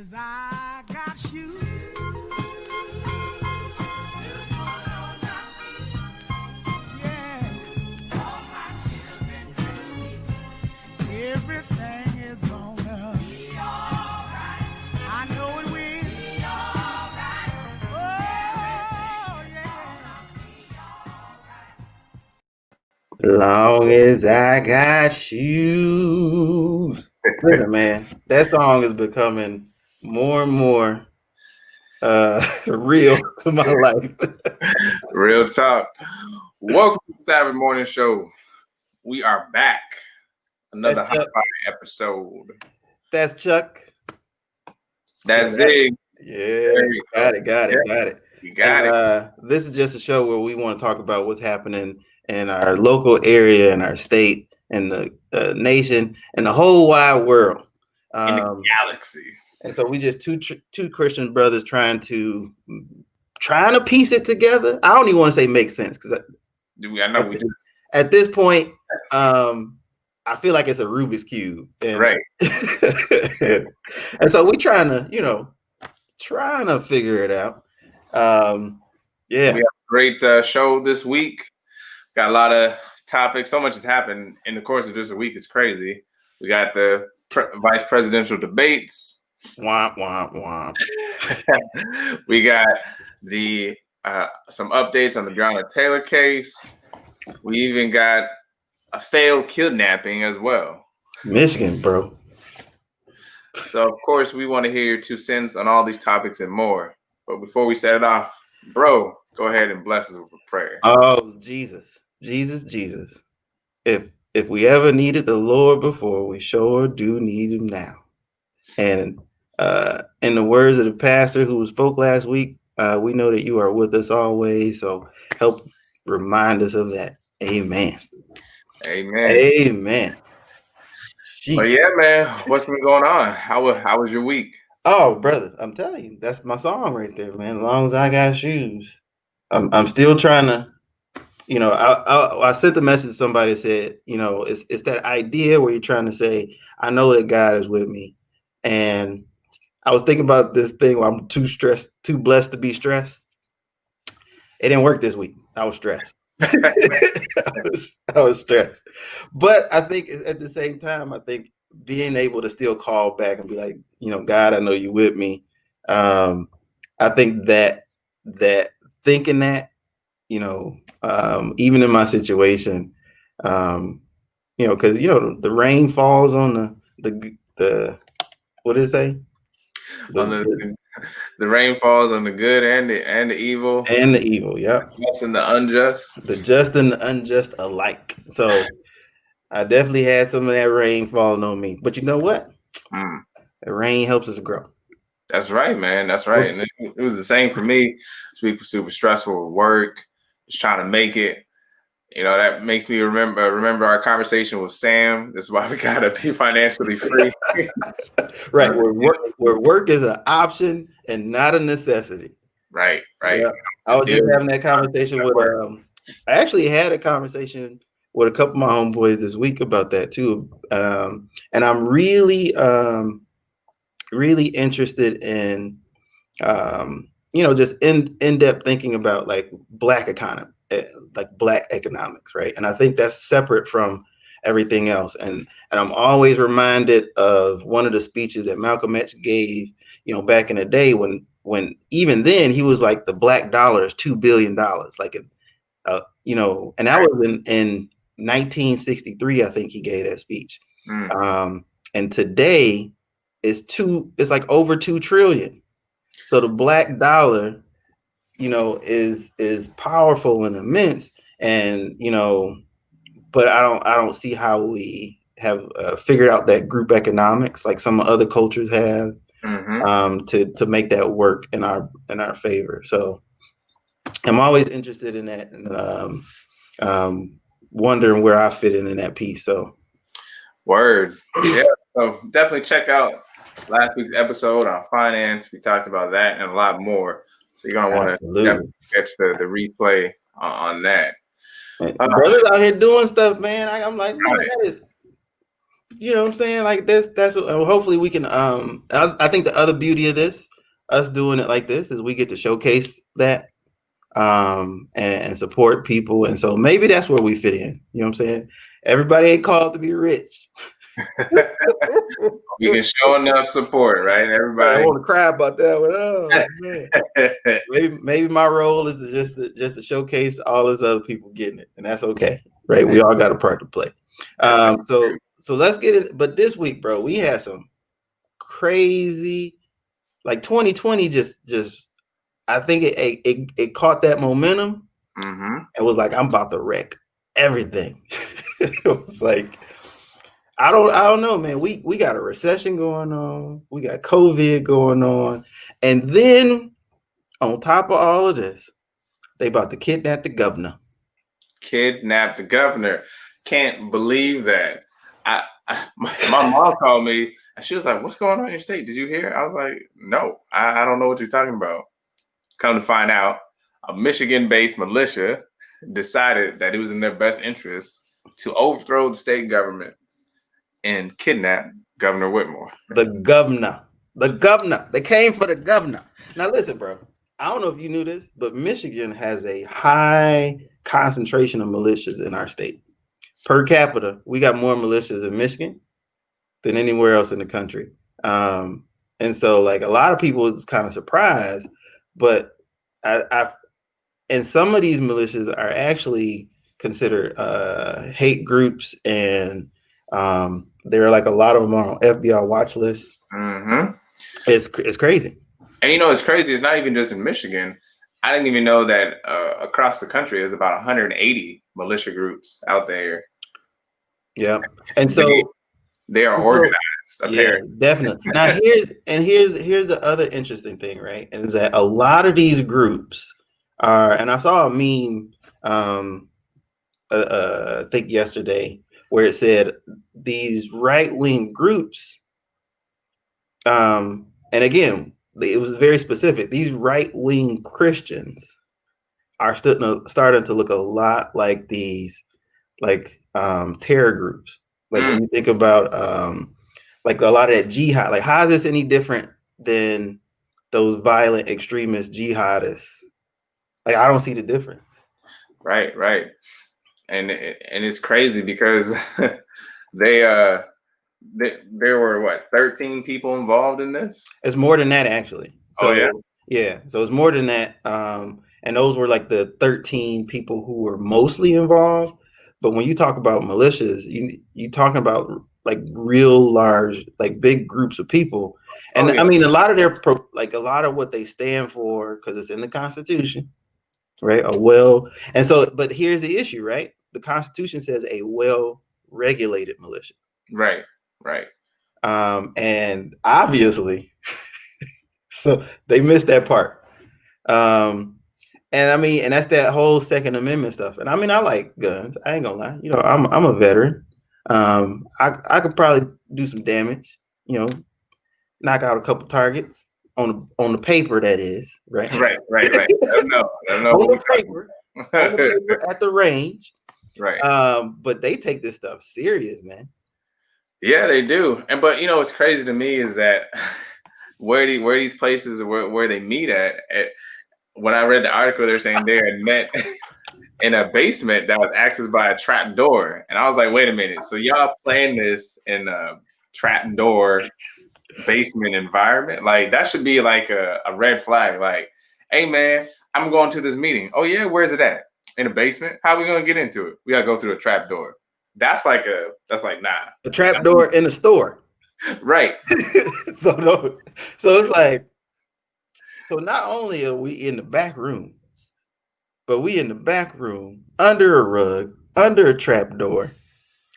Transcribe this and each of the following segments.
as I got shoes. Yeah. All my children tell me everything is gonna be alright. I know it will. Be alright. Oh, yeah. Long as I got shoes. Listen, man, that song is becoming more and more real to my life. Real talk. Welcome to the Saturday Morning Show. We are back. Another That's hot Chuck. fire episode. That's Chuck. That's Zig. Yeah, There you got go. it, got it, Yeah, got it. You got it. This is just a show where we want to talk about what's happening in our local area, in our state, and the nation, and the whole wide world. In the galaxy. And so we just two Christian brothers trying to piece it together. I don't even want to say make sense because I know we just at this point, I feel like it's a Rubik's cube, and, right. and so we trying to figure it out. Yeah, We have a great show this week. Got a lot of topics. So much has happened in the course of just a week. It's crazy. We got the vice presidential debates. Womp womp womp. We got the some updates on the Breonna Taylor case. We even got a failed kidnapping as well. Michigan, bro. So of course we want to hear your 2 cents on all these topics and more. But before we set it off, bro, go ahead and bless us with a prayer. Oh, Jesus. If we ever needed the Lord before, we sure do need him now. And in the words of the pastor who spoke last week, we know that you are with us always. So help remind us of that. Amen. Amen. Well, yeah, man. What's been going on? How was your week? Oh, brother, I'm telling you, that's my song right there, man. As long as I got shoes, I'm still trying to. I sent the message to somebody that said, it's that idea where you're trying to say, I know that God is with me. And I was thinking about this thing where I'm too blessed to be stressed. It didn't work this week. I was stressed. I was stressed. But I think at the same time, I think being able to still call back and be like, God, I know you're with me. I think that thinking that, even in my situation, because the rain falls on the what did it say? The rain falls on the good and the evil. And the evil, yeah. The just and the unjust. The just and the unjust alike. So I definitely had some of that rain falling on me. But you know what? The rain helps us grow. That's right, man. That's right. And it was the same for me. Super stressful with work. Just trying to make it. That makes me remember our conversation with Sam. This is why we gotta be financially free. Right. Where work is an option and not a necessity. Right. Yeah. I was just having that conversation with I actually had a conversation with a couple of my homeboys this week about that too. And I'm really interested in just in-depth thinking about like Black economy. Like Black economics, right? And I think that's separate from everything else. And I'm always reminded of one of the speeches that Malcolm X gave, back in the day when even then he was like the black dollar is $2 billion, like and that was in 1963. I think he gave that speech. And today it's like over 2 trillion. So the black dollar is powerful and immense, and but I don't see how we have figured out that group economics like some other cultures have to make that work in our favor. So I'm always interested in that, and wondering where I fit in that piece. So word. Yeah, so definitely check out last week's episode on finance. We talked about that and a lot more. So you're gonna want to catch the replay on that. Brothers out here doing stuff, man. I'm like, man, that is You know what I'm saying? Like that's hopefully we can. I think the other beauty of this, us doing it like this, is we get to showcase that and support people, and so maybe that's where we fit in. You know what I'm saying? Everybody ain't called to be rich. We can show enough support, right? I Everybody. want to cry about that one. Oh man. Maybe my role is just to showcase all those other people getting it, and that's okay, right? We all got a part to play. So let's get it. But this week, bro, we had some crazy, like 2020. Just I think it caught that momentum and was like, I'm about to wreck everything. It was like, I don't know, man. We got a recession going on. We got COVID going on, and then on top of all of this, they about to kidnap the governor. Kidnap the governor. Can't believe that. My mom called me and she was like, "What's going on in your state? Did you hear?" I was like, "No, I don't know what you're talking about." Come to find out, a Michigan-based militia decided that it was in their best interest to overthrow the state government and kidnap Governor Whitmore. The governor. They came for the governor. Now listen, bro. I don't know if you knew this, but Michigan has a high concentration of militias in our state. Per capita, we got more militias in Michigan than anywhere else in the country. And so, like, a lot of people was kind of surprised, but and some of these militias are actually considered hate groups, and there are like a lot of them on FBI watch lists. It's crazy. And you know, it's crazy. It's not even just in Michigan. I didn't even know that across the country, there's about 180 militia groups out there. Yeah, and so they are organized. Apparently. Yeah, definitely. Now here's the other interesting thing, right? Is that a lot of these groups are, and I saw a meme, I think yesterday, where it said these right-wing groups, and again, it was very specific. These right-wing Christians are starting to look a lot like these, like terror groups. Like when you think about like a lot of that jihad, like how is this any different than those violent extremist jihadists? Like I don't see the difference. Right. And it's crazy because there were what, 13 people involved in this? It's more than that, actually. So yeah, so it's more than that. And those were like the 13 people who were mostly involved. But when you talk about militias, you talking about like real large, like big groups of people. And I mean, a lot of a lot of what they stand for, because it's in the Constitution, right? And so, but here's the issue, right? The Constitution says a well-regulated militia. Right. And obviously, so they missed that part. And I mean, and that's that whole Second Amendment stuff. And I mean, I like guns. I ain't gonna lie. You know, I'm a veteran. I could probably do some damage. You know, knock out a couple targets on the paper. That is right. Right. I don't know. On the paper at the range. Right. But they take this stuff serious, man. Yeah, they do. But you know, what's crazy to me is that where these places where they meet at. When I read the article, they're saying they had met in a basement that was accessed by a trap door. And I was like, wait a minute. So y'all playing this in a trap door basement environment? Like that should be like a red flag. Like, hey man, I'm going to this meeting. Oh yeah, where's it at? In a basement? How are we gonna get into it? We gotta go through a trap door. That's like nah. A trap door in a store. Right. So it's like, so not only are we in the back room, but we in the back room under a rug, under a trap door.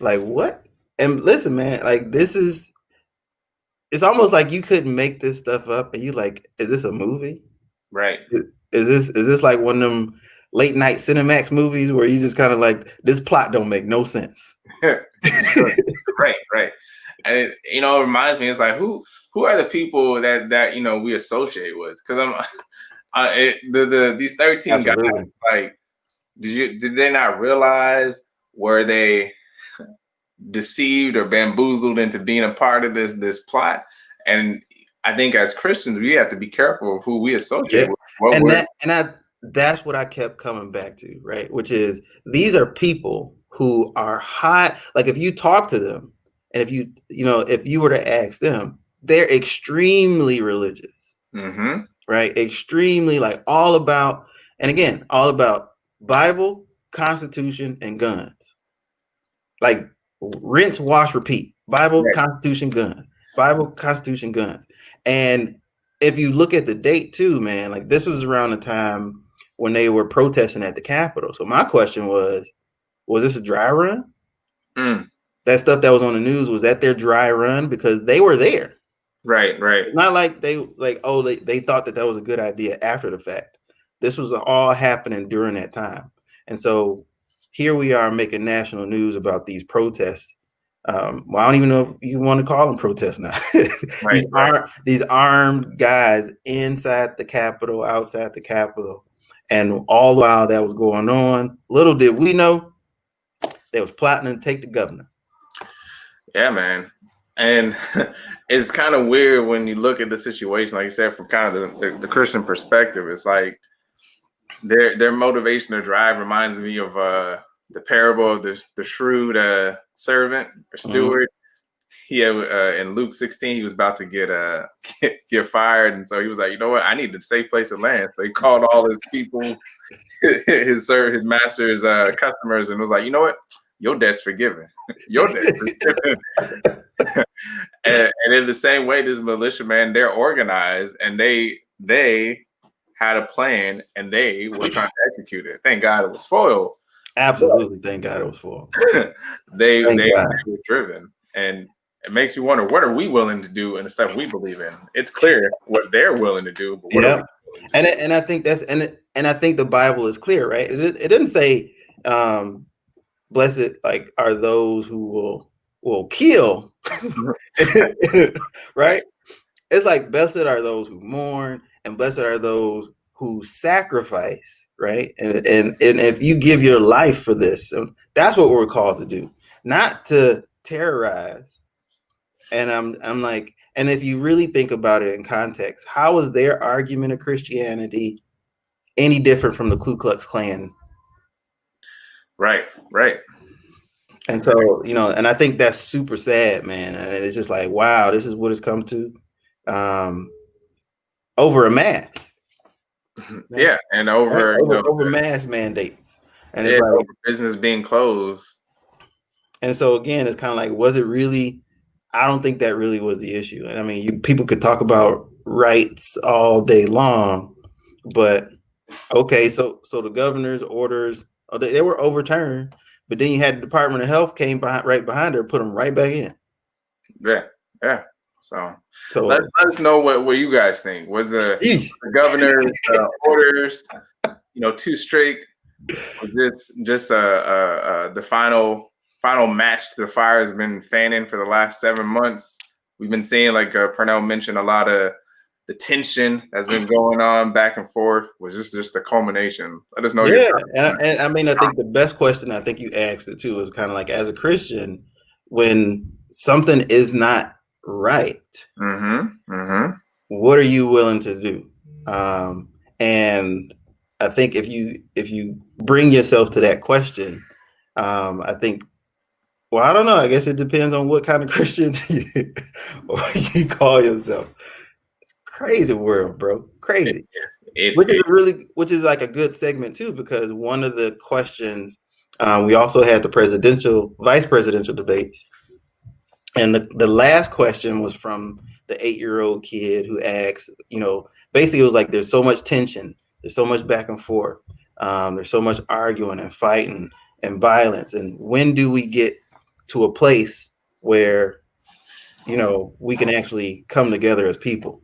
Like what? And listen, man, like it's almost like you couldn't make this stuff up, and you like, is this a movie? Right. Is this like one of them late night Cinemax movies where you just kind of like, this plot don't make no sense? Right. And it reminds me, it's like who are the people that we associate with? Because these 13 Absolutely. guys, like, did they not realize where they deceived or bamboozled into being a part of this plot. And I think as Christians, we have to be careful of who we associate with. That's what I kept coming back to, right? Which is these are people who are hot. Like if you talk to them, and if you were to ask them, they're extremely religious, right? Extremely, like all about Bible, Constitution, and guns. Like rinse, wash, repeat. Bible, right. Constitution, guns. Bible, Constitution, guns. And if you look at the date too, man, like this is around the time when they were protesting at the Capitol. So my question was this a dry run? That stuff that was on the news, was that their dry run? Because they were there. Right. It's not like they thought that was a good idea after the fact. This was all happening during that time. And so here we are making national news about these protests. Well, I don't even know if you want to call them protests now. These armed guys inside the Capitol, outside the Capitol. And all the while that was going on, little did we know they was plotting to take the governor. Yeah, man. And it's kind of weird when you look at the situation, like you said, from kind of the Christian perspective. It's like their motivation, their drive reminds me of the parable of the shrewd servant or steward. In Luke 16, he was about to get fired, and so he was like, you know what, I need a safe place to land. So he called all his people, his master's customers, and was like, you know what, your debt's forgiven. Your debt's forgiven. and in the same way, this militiaman, they're organized, and they had a plan, and they were trying to execute it. Thank God it was foiled. Absolutely, thank God it was foiled. they were driven, and it makes me wonder, what are we willing to do and the stuff we believe in? It's clear what they're willing to do, but what are we willing to do? And I think I think the Bible is clear, right? It didn't say blessed like are those who will kill, right? It's like blessed are those who mourn, and blessed are those who sacrifice, right? And if you give your life for this, so that's what we're called to do, not to terrorize. And I'm like, and if you really think about it in context, how is their argument of Christianity any different from the Ku Klux Klan? Right. And so, and I think that's super sad, man. And it's just like, wow, this is what it's come to, over a mask. Yeah, and over mask mandates, and it's like over business being closed. And so again, it's kind of like, was it really? I don't think that really was the issue. And I mean, people could talk about rights all day long, but okay, so the governor's orders, they were overturned, but then you had the Department of Health came right behind her, put them right back in. Yeah. So let us know what you guys think. Was the governor's orders, too strict? Was this just the final match to the fire has been fanning for the last 7 months? We've been seeing, like Pernell mentioned, a lot of the tension that's been going on back and forth. Was this just the culmination? Let us know. And I mean, I think the best question, I think you asked it too, is kind of like, as a Christian, when something is not right, what are you willing to do? And I think if you bring yourself to that question, I think, well, I don't know. I guess it depends on what kind of Christian you call yourself. It's crazy world, bro. Crazy. Which is like a good segment too, because one of the questions, we also had the vice presidential debates. And the last question was from the 8-year-old kid who asked, basically it was like, there's so much tension. There's so much back and forth. There's so much arguing and fighting and violence. And when do we get to a place where, we can actually come together as people?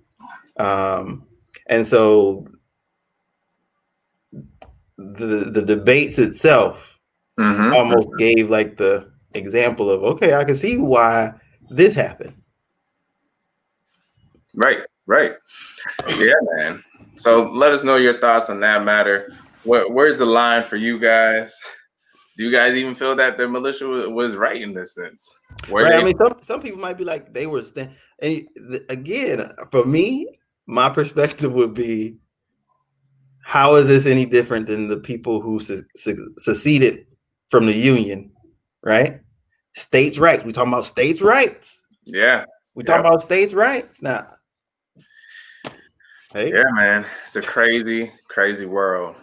And so the debates itself almost gave like the example of, okay, I can see why this happened. Right. Yeah, man. So let us know your thoughts on that matter. Where's the line for you guys? Do you guys even feel that the militia was right in this sense? Right. I mean, some people might be like they were. Again, for me, my perspective would be, how is this any different than the people who seceded from the Union? Right. States' rights. We talking about states' rights. Yeah. We talking about states' rights now. Hey. Yeah, man. It's a crazy, crazy world.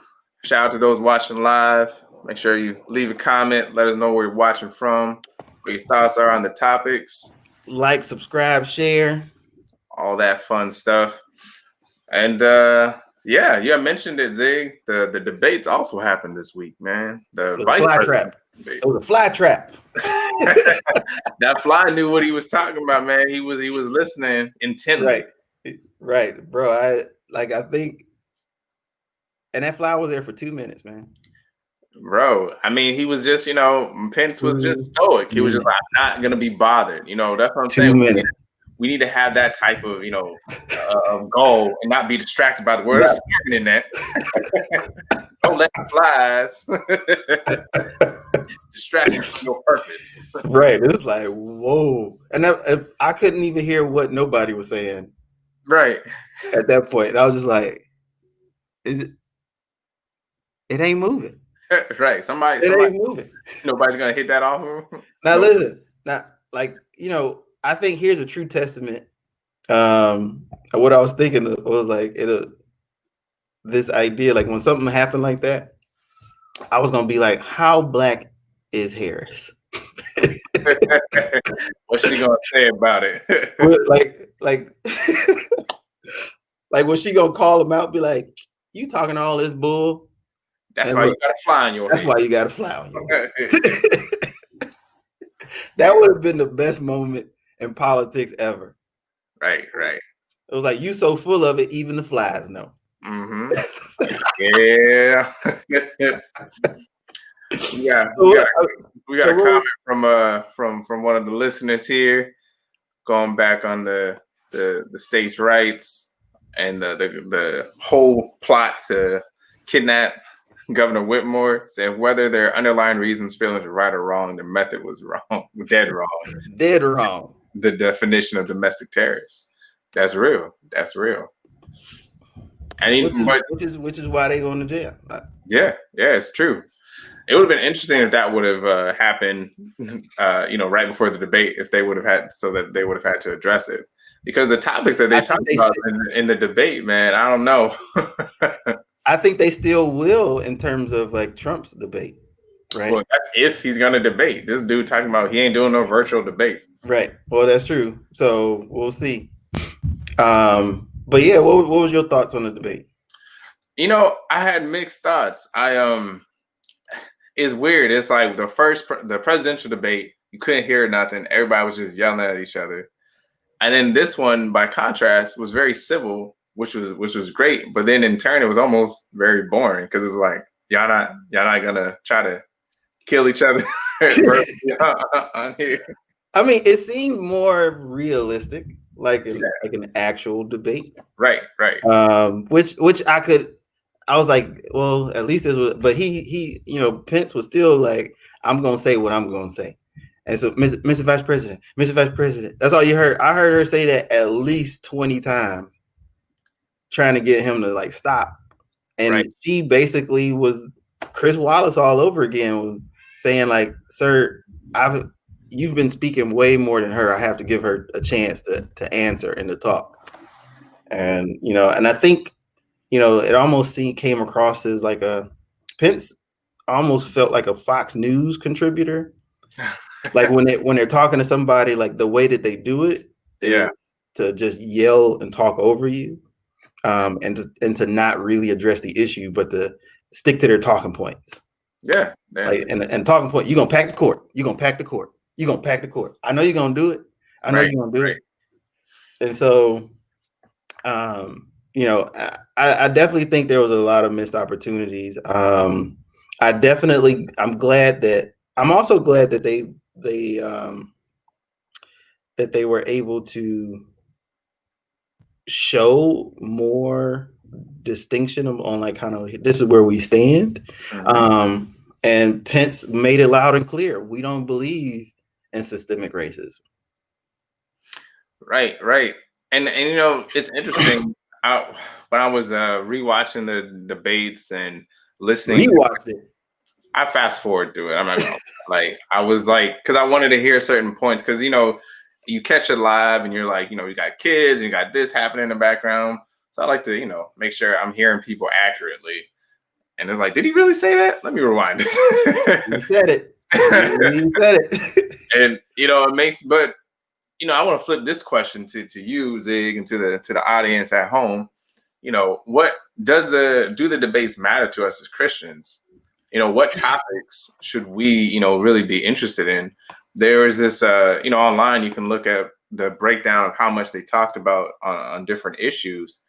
Shout out to those watching live. Make sure you leave a comment. Let us know where you're watching from, what your thoughts are on the topics. Like, subscribe, share. All that fun stuff. And yeah, you mentioned it, Zig. The debates also happened this week, man. The vice president. It was a fly trap. That fly knew what he was talking about, man. He was listening intently. Right, bro. I think, and that fly was there for 2 minutes, man. Bro, I mean, he was just, Pence was just stoic. He was just like, I'm not gonna be bothered. That's what I'm saying. 2 minutes. We need to have that type of, goal and not be distracted by the word of the internet. Don't let the flies distract you from your purpose. Right. It was like, whoa. And I couldn't even hear what nobody was saying. Right. At that point, I was just like, it ain't moving. Right. Somebody ain't moving. Nobody's gonna hit that off. Now listen. Now, I think here's a true testament. What I was thinking was like this idea, like when something happened like that, I was gonna be like, how black is Harris? What's she gonna say about it? like was she gonna call him out? Be like, you talking all this bull? That's why you gotta fly on your head. That's why you gotta fly on your head. That would have been the best moment in politics ever. Right. It was like, you so full of it, even the flies know. Mm-hmm. Yeah. We got a comment from one of the listeners here, going back on the states' rights and the whole plot to kidnap Governor Whitmore, saying whether their underlying reasons, feelings were right or wrong, the method was wrong, dead wrong. The definition of domestic terrorists. That's real. And which is why they going to jail. Yeah, it's true. It would have been interesting if that would have happened, right before the debate, if they would have had, so that they would have had to address it. Because the topics that they talked about in the debate, man, I don't know. I think they still will in terms of like Trump's debate, right? Well, that's if he's going to debate. This dude talking about he ain't doing no virtual debates. Right. Well, that's true. So we'll see. But yeah, what was your thoughts on the debate? I had mixed thoughts. It's weird. It's like the presidential debate, you couldn't hear nothing. Everybody was just yelling at each other. And then this one, by contrast, was very civil, which was great. But then in turn, it was almost very boring because it's like y'all not gonna try to kill each other on here. I mean, it seemed more realistic, like an actual debate. Right. Which I was like, well, at least this was, but he Pence was still like, I'm gonna say what I'm gonna say. And so, Mr. Vice President, that's all you heard. I heard her say that at least 20 times, trying to get him to like stop. And she basically was Chris Wallace all over again, saying like, sir, you've been speaking way more than her. I have to give her a chance to answer and to talk. And and I think it almost came across as like Pence almost felt like a Fox News contributor. Like when they're talking to somebody, like the way that they do it, to just yell and talk over you, and to not really address the issue, but to stick to their talking points. Yeah. Like and talking point, you're gonna pack the court. You're gonna pack the court. You're gonna pack the court. I know you're gonna do it. I know you're gonna do it. And so, I definitely think there was a lot of missed opportunities. I'm also glad that they were able to show more distinction on like kind of this is where we stand. Mm-hmm. And Pence made it loud and clear. We don't believe in systemic racism. Right, right. And you know, it's interesting. When I was rewatching the debates and listening to, Rewatched it. I fast forward through it. I'm not gonna like, I was like, because I wanted to hear certain points, because you know, you catch it live and you're like, you know, you got kids and you got this happening in the background. So I like to, you know, make sure I'm hearing people accurately. And it's like, did he really say that? Let me rewind this. You said it. You said it. And you know, it makes, but you know, I want to flip this question to you, Zig, and to the audience at home. You know, what do the debates matter to us as Christians? You know, what topics should we, you know, really be interested in? There is this, you know, online you can look at the breakdown of how much they talked about on different issues,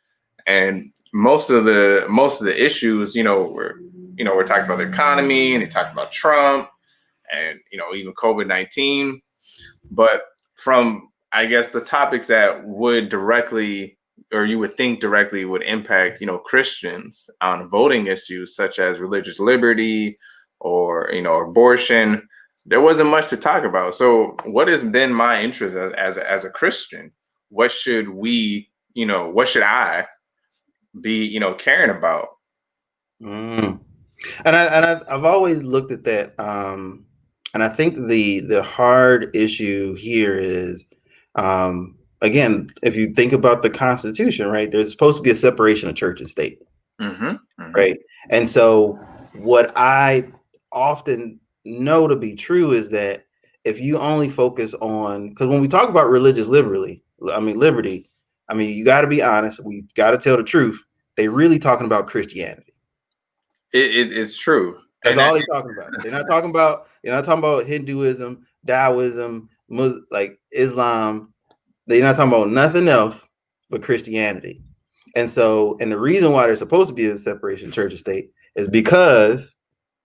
and most of the issues, we're talking about the economy, and they talked about Trump, and you know, even COVID-19. But from, I guess, the topics that would directly, or you would think directly would impact, you know, Christians on voting issues such as religious liberty or, you know, abortion, there wasn't much to talk about. So what is then my interest as a Christian? What should we, you know, what should I be, you know, caring about? Mm. I've always looked at that, and I think the hard issue here is, again, if you think about the Constitution, right? There's supposed to be a separation of church and state, right? And so, what I often know to be true is that if you only focus on, because when we talk about religious liberty, you got to be honest. We got to tell the truth. They're really talking about Christianity. It's true. That's all they're talking about. They're not talking about Hinduism, Taoism, like Islam. They're not talking about nothing else but Christianity. And so, and the reason why there's supposed to be a separation of church and state is because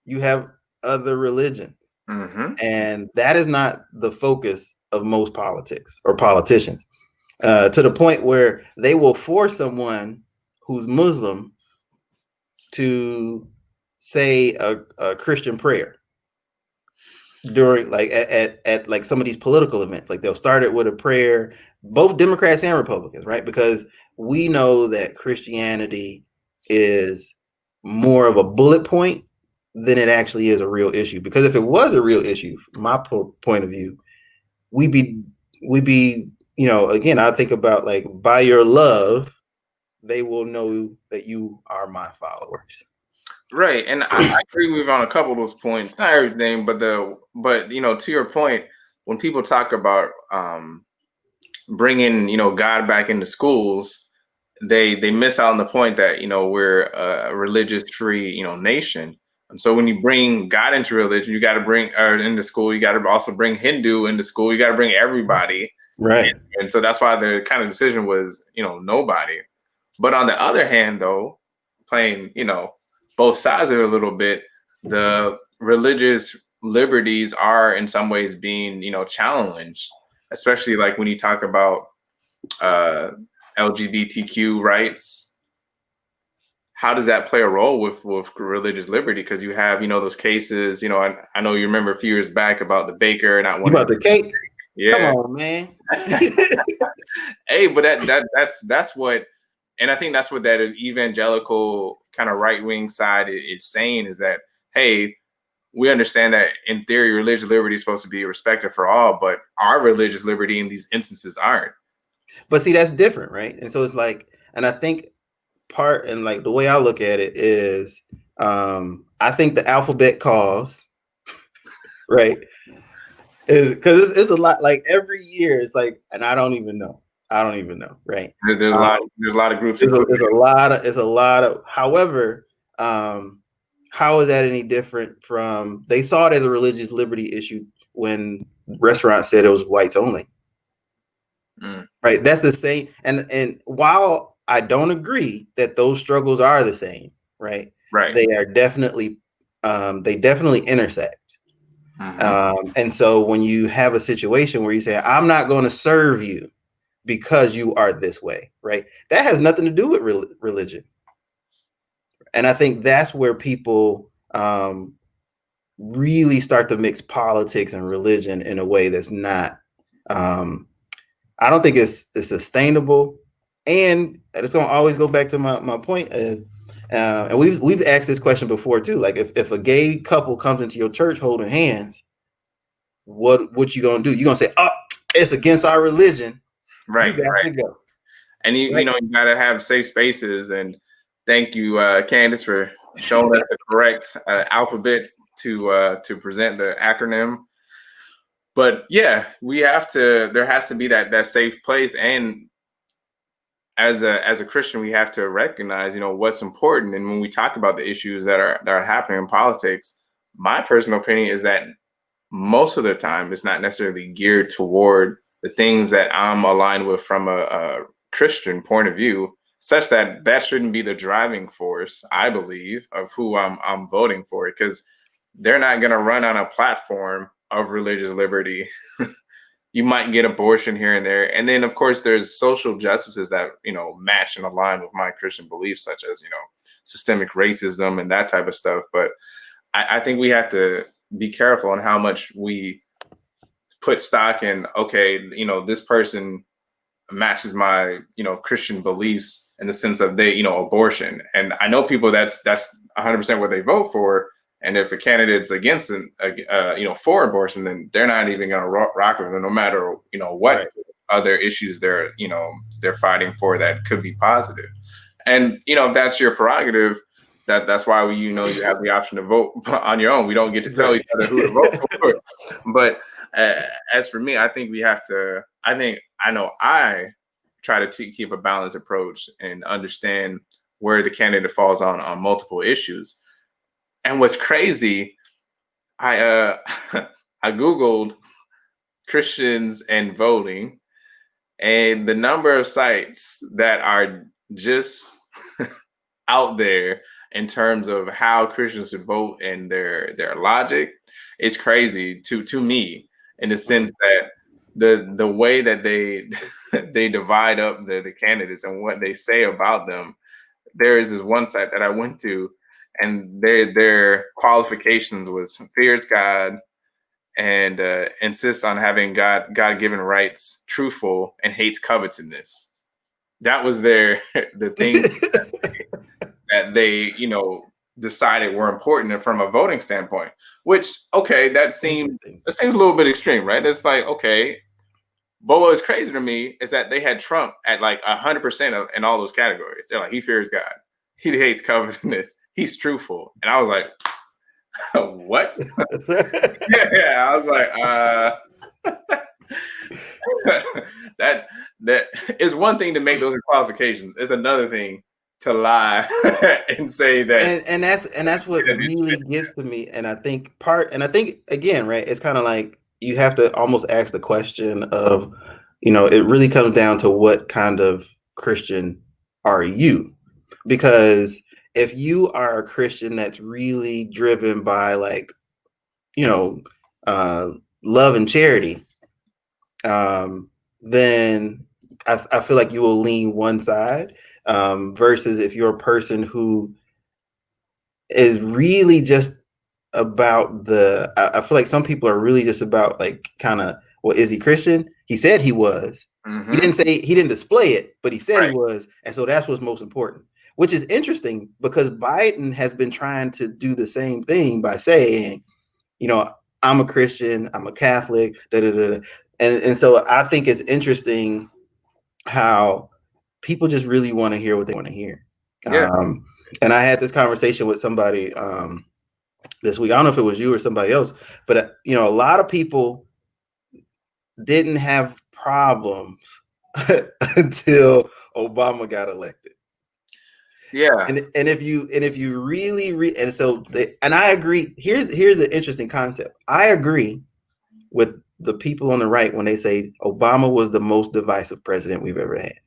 you have other religions. And that is not the focus of most politics or politicians, to the point where they will force someone who's Muslim to say a Christian prayer during, like, at like some of these political events. Like, they'll start it with a prayer, both Democrats and Republicans, right? Because we know that Christianity is more of a bullet point than it actually is a real issue. Because if it was a real issue, from my point of view, we'd be, you know, again, I think about, like, by your love, they will know that you are my followers. Right, and I agree with you on a couple of those points. Not everything, but you know, to your point, when people talk about bringing, you know, God back into schools, they miss out on the point that, you know, we're a religious free, you know, nation. And so when you bring God into religion, you got to bring into school. You got to also bring Hindu into school. You got to bring everybody, right? And so that's why the kind of decision was, you know, nobody. But on the other hand, though, playing, you know, both sides of it a little bit, the religious liberties are in some ways being, you know, challenged, especially like when you talk about LGBTQ rights. How does that play a role with religious liberty? Because you have, you know, those cases, you know, I know you remember a few years back about the baker not wanting about the cake. Yeah, come on, man. Hey, but that's what, and I think that's what that evangelical kind of right wing side is saying, is that, hey, we understand that in theory religious liberty is supposed to be respected for all, but our religious liberty in these instances aren't. But see, that's different, right? And so it's like, and I think like the way I look at it is, I think the alphabet cause, right, is because it's a lot. Like, every year it's like, and I don't even know, right? There's a lot of groups. It's a lot of. However, how is that any different from, they saw it as a religious liberty issue when restaurants said it was whites only. Right. That's the same. And while I don't agree that those struggles are the same, right? They are definitely, they definitely intersect. And so when you have a situation where you say, I'm not going to serve you because you are this way, right? That has nothing to do with religion. And I think that's where people really start to mix politics and religion in a way that's not. I don't think it's sustainable, and it's going to always go back to my point. And we've asked this question before too. Like if a gay couple comes into your church holding hands, what you gonna do? You gonna say, "Oh, it's against our religion." Right, You got right. to go. And you Right. know, you gotta have safe spaces. And thank you, Candace, for showing us the correct alphabet to present the acronym. But yeah, we have to. There has to be that safe place. And as a Christian, we have to recognize, you know, what's important. And when we talk about the issues that are happening in politics, my personal opinion is that most of the time it's not necessarily geared toward the things that I'm aligned with from a Christian point of view, such that that shouldn't be the driving force, I believe, of who I'm voting for, because they're not going to run on a platform of religious liberty. You might get abortion here and there, and then of course there's social justices that, you know, match and align with my Christian beliefs, such as, you know, systemic racism and that type of stuff. But I think we have to be careful on how much we put stock in. Okay, you know, this person matches my, you know, Christian beliefs in the sense of they, you know, abortion. And I know people that's 100% what they vote for. And if a candidate's against it, you know, for abortion, then they're not even going to rock with them, no matter, you know, what Right. other issues they're, you know, they're fighting for that could be positive. And you know, if that's your prerogative, that's why we, you know, you have the option to vote on your own. We don't get to tell Right. each other who to vote for. But as for me, I think we have to. I know I try to keep a balanced approach and understand where the candidate falls on multiple issues. And what's crazy, I I googled Christians and voting, and the number of sites that are just out there in terms of how Christians should vote and their logic is crazy to me, in the sense that the way that they they divide up the candidates and what they say about them. There is this one site that I went to, and their qualifications was fears God and insists on having God given rights, truthful, and hates covetousness. That was their the thing that they, you know, decided were important from a voting standpoint. Which, okay, that seems Interesting. a little bit extreme, right? It's like, okay, but what was crazy to me is that they had Trump at like 100% of in all those categories. They're like, he fears God, he hates covetousness, he's truthful, and I was like, what? Yeah, I was like, that is one thing to make those qualifications. It's another thing to lie and say that. and that's what really gets to me. And I think again, right, it's kind of like you have to almost ask the question of, you know, it really comes down to what kind of Christian are you? Because if you are a Christian that's really driven by, like, you know, love and charity, then I feel like you will lean one side, versus if you're a person who is really just about I feel like some people are really just about, like, kind of, well, is he Christian? He said he was. He didn't say, he didn't display it, but he said he Right. was. And so that's what's most important, which is interesting because Biden has been trying to do the same thing by saying, you know, I'm a Christian, I'm a Catholic, da, da, da, da. And so I think it's interesting how people just really want to hear what they want to hear. Yeah. And I had this conversation with somebody this week. I don't know if it was you or somebody else, but you know, a lot of people didn't have problems until Obama got elected. Yeah. And if you really and so and I agree. Here's an interesting concept. I agree with the people on the right when they say Obama was the most divisive president we've ever had.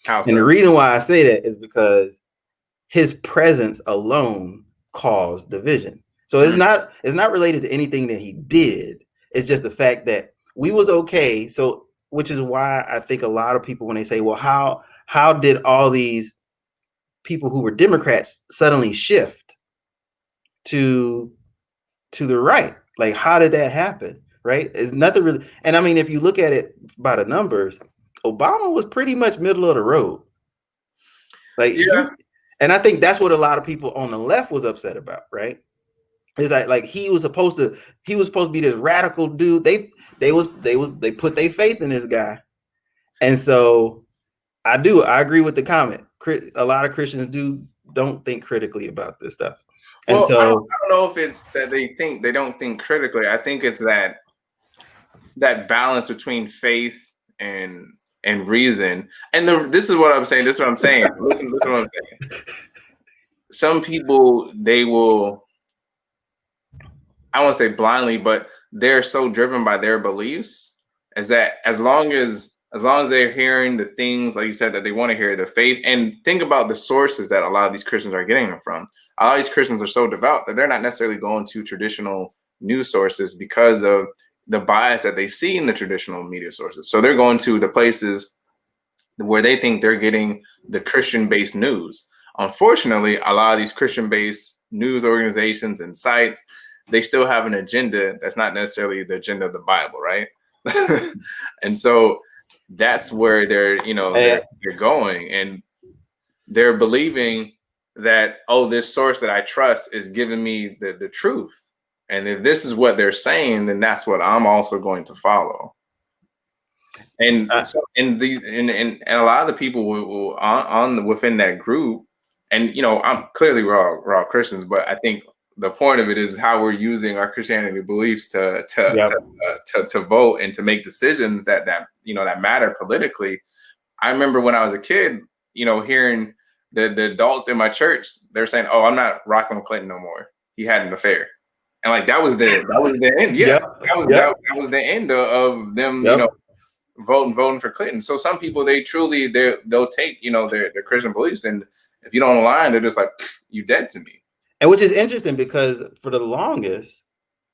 How's And that? the reason why I say that is because his presence alone caused division. So it's not related to anything that he did. It's just the fact that we was okay. So, which is why I think a lot of people, when they say, well, how did all these people who were Democrats suddenly shift to to the right. Like, how did that happen? Right? It's nothing really. And I mean, if you look at it by the numbers, Obama was pretty much middle of the road. Like Yeah. and I think that's what a lot of people on the left was upset about, right? It's like he was supposed to be this radical dude. They put their faith in this guy. And so I agree with the comment. A lot of Christians don't think critically about this stuff. And Well, so I don't know if it's that they don't think critically. I think it's that balance between faith and reason. And this is what I'm saying. Listen what I'm saying. Some people, they will, I won't say blindly, but they're so driven by their beliefs as that as long as they're hearing the things, like you said, that they want to hear, the faith, and think about the sources that a lot of these Christians are getting them from. A lot of these Christians are so devout that they're not necessarily going to traditional news sources because of the bias that they see in the traditional media sources. So they're going to the places where they think they're getting the Christian-based news. Unfortunately, a lot of these Christian-based news organizations and sites, they still have an agenda that's not necessarily the agenda of the Bible, right? And so that's where they're going, and they're believing that, oh, this source that I trust is giving me the truth. And if this is what they're saying, then that's what I'm also going to follow. And so, and a lot of the people will on within that group, and I'm clearly we're all Christians, but I think the point of it is how we're using our Christianity beliefs to vote and to make decisions that matter politically. I remember when I was a kid, hearing the adults in my church, they're saying, "Oh, I'm not rocking with Clinton no more. He had an affair," and like that was the end. Yeah, that was the end of them. Voting for Clinton. So some people, they'll take their Christian beliefs, and if you don't align, they're just like, "You dead to me." And which is interesting because for the longest,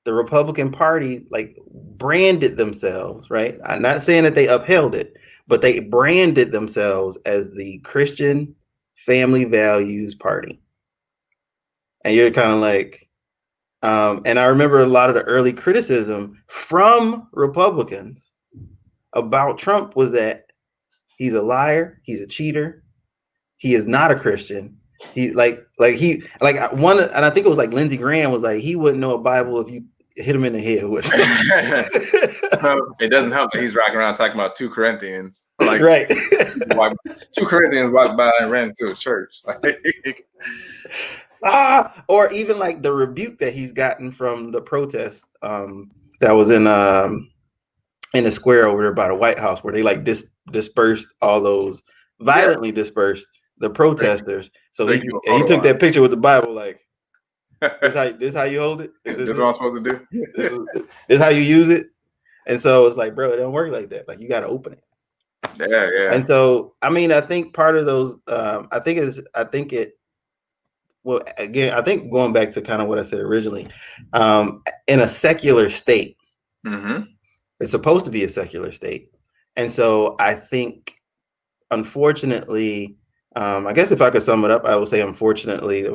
the Republican Party branded themselves, right? I'm not saying that they upheld it, but they branded themselves as the Christian family values party. And you're kind of like, and I remember a lot of the early criticism from Republicans about Trump was that he's a liar, he's a cheater, he is not a Christian. He one, and I think it was like Lindsey Graham was like, he wouldn't know a Bible if you hit him in the head with something. It doesn't help that he's rocking around talking about 2 Corinthians. Like, right. 2 Corinthians walked by and ran into a church. Or even like the rebuke that he's gotten from the protest that was in the square over there by the White House, where they dispersed all those violently dispersed the protesters. So he took that picture with the Bible, like, this how you hold it? This what I'm supposed to do? This how you use it? And so it's like, bro, it don't work like that. Like, you got to open it. Yeah. And so, I mean, I think part of those, I think going back to kind of what I said originally, in a secular state, it's supposed to be a secular state. And so I think, unfortunately, I guess if I could sum it up, I would say, unfortunately,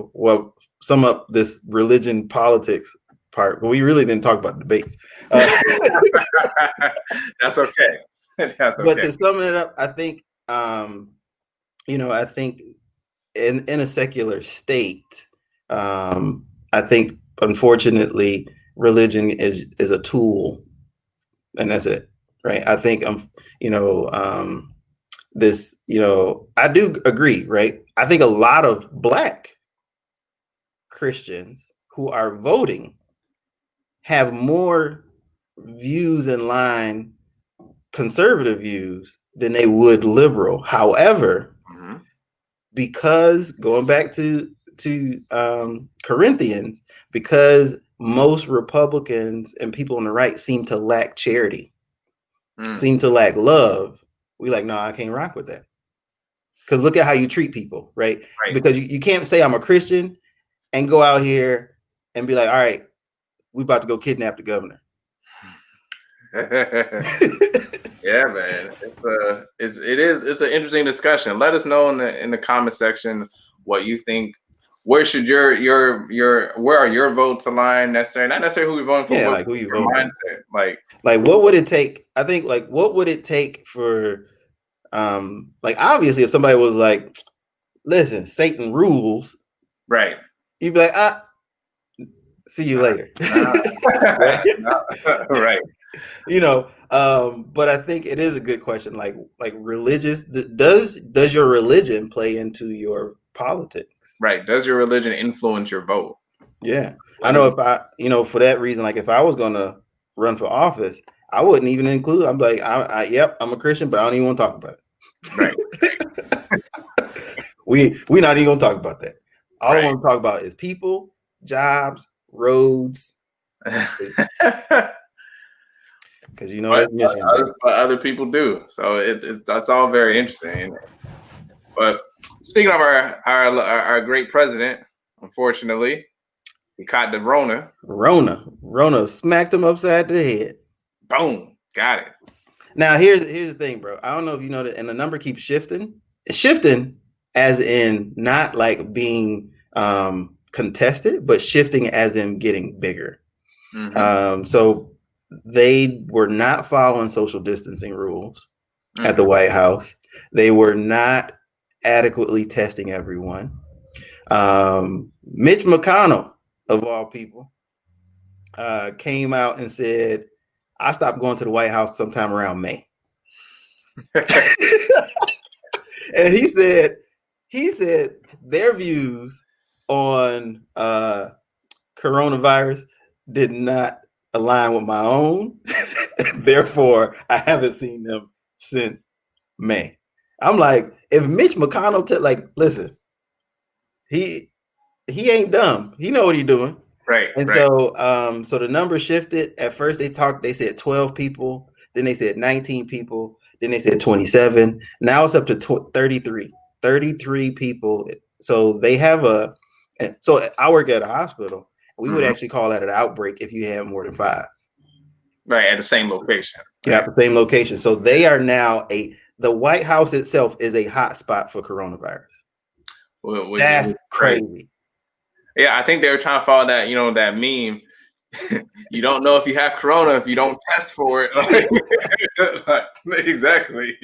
sum up this religion politics part, but we really didn't talk about debates. That's okay. That's okay. But to sum it up, I think, I think in a secular state, I think, unfortunately, religion is a tool, and that's it, right? I think, I do agree, right? I think a lot of Black Christians who are voting have more views in line, conservative views, than they would liberal. However, because going back to Corinthians, because most Republicans and people on the right seem to lack charity, seem to lack love, we like, no, I can't rock with that. Because look at how you treat people, right? Because you can't say I'm a Christian and go out here and be like, all right, we about to go kidnap the governor. Yeah, man. It's an interesting discussion. Let us know in the comment section what you think where should where are your votes aligned necessarily? Not necessarily who we're voting for. Yeah, what like who you your voting mindset? like what would it take? I think like what would it take for like obviously if somebody was like, listen, Satan rules, right. you'd be like, see you later. Right? Right. You know, but I think it is a good question. Like religious, does your religion play into your politics? Right. Does your religion influence your vote? Yeah. I know if I, for that reason, like if I was gonna run for office, I wouldn't even include. I'm like, yep, I'm a Christian, but I don't even want to talk about it. Right. We're not even gonna talk about that. All I Right. want to talk about is people, jobs, roads. Because that's Michigan. But other people do. So it's all very interesting. But speaking of our great president, unfortunately, he caught the Rona. Rona smacked him upside the head. Boom. Got it. Now here's the thing, bro. I don't know if you know that, and the number keeps shifting. It's shifting as in not like being contested, but shifting as in getting bigger. Mm-hmm. So they were not following social distancing rules at the White House. They were not adequately testing everyone. Mitch McConnell, of all people, came out and said, I stopped going to the White House sometime around May. And he said their views on coronavirus did not align with my own. Therefore, I haven't seen them since May. I'm like, if Mitch McConnell listen, he ain't dumb. He know what he's doing. Right. And so the number shifted. At first they said 12 people, then they said 19 people, then they said 27. Now it's up to 33 people. So they have so I work at a hospital. We would actually call that an outbreak if you have more than 5. Right, at the same location. Yeah, at the same location. So they are now the White House itself is a hot spot for coronavirus. That's crazy. Yeah, I think they were trying to follow that, that meme. You don't know if you have corona if you don't test for it. Exactly.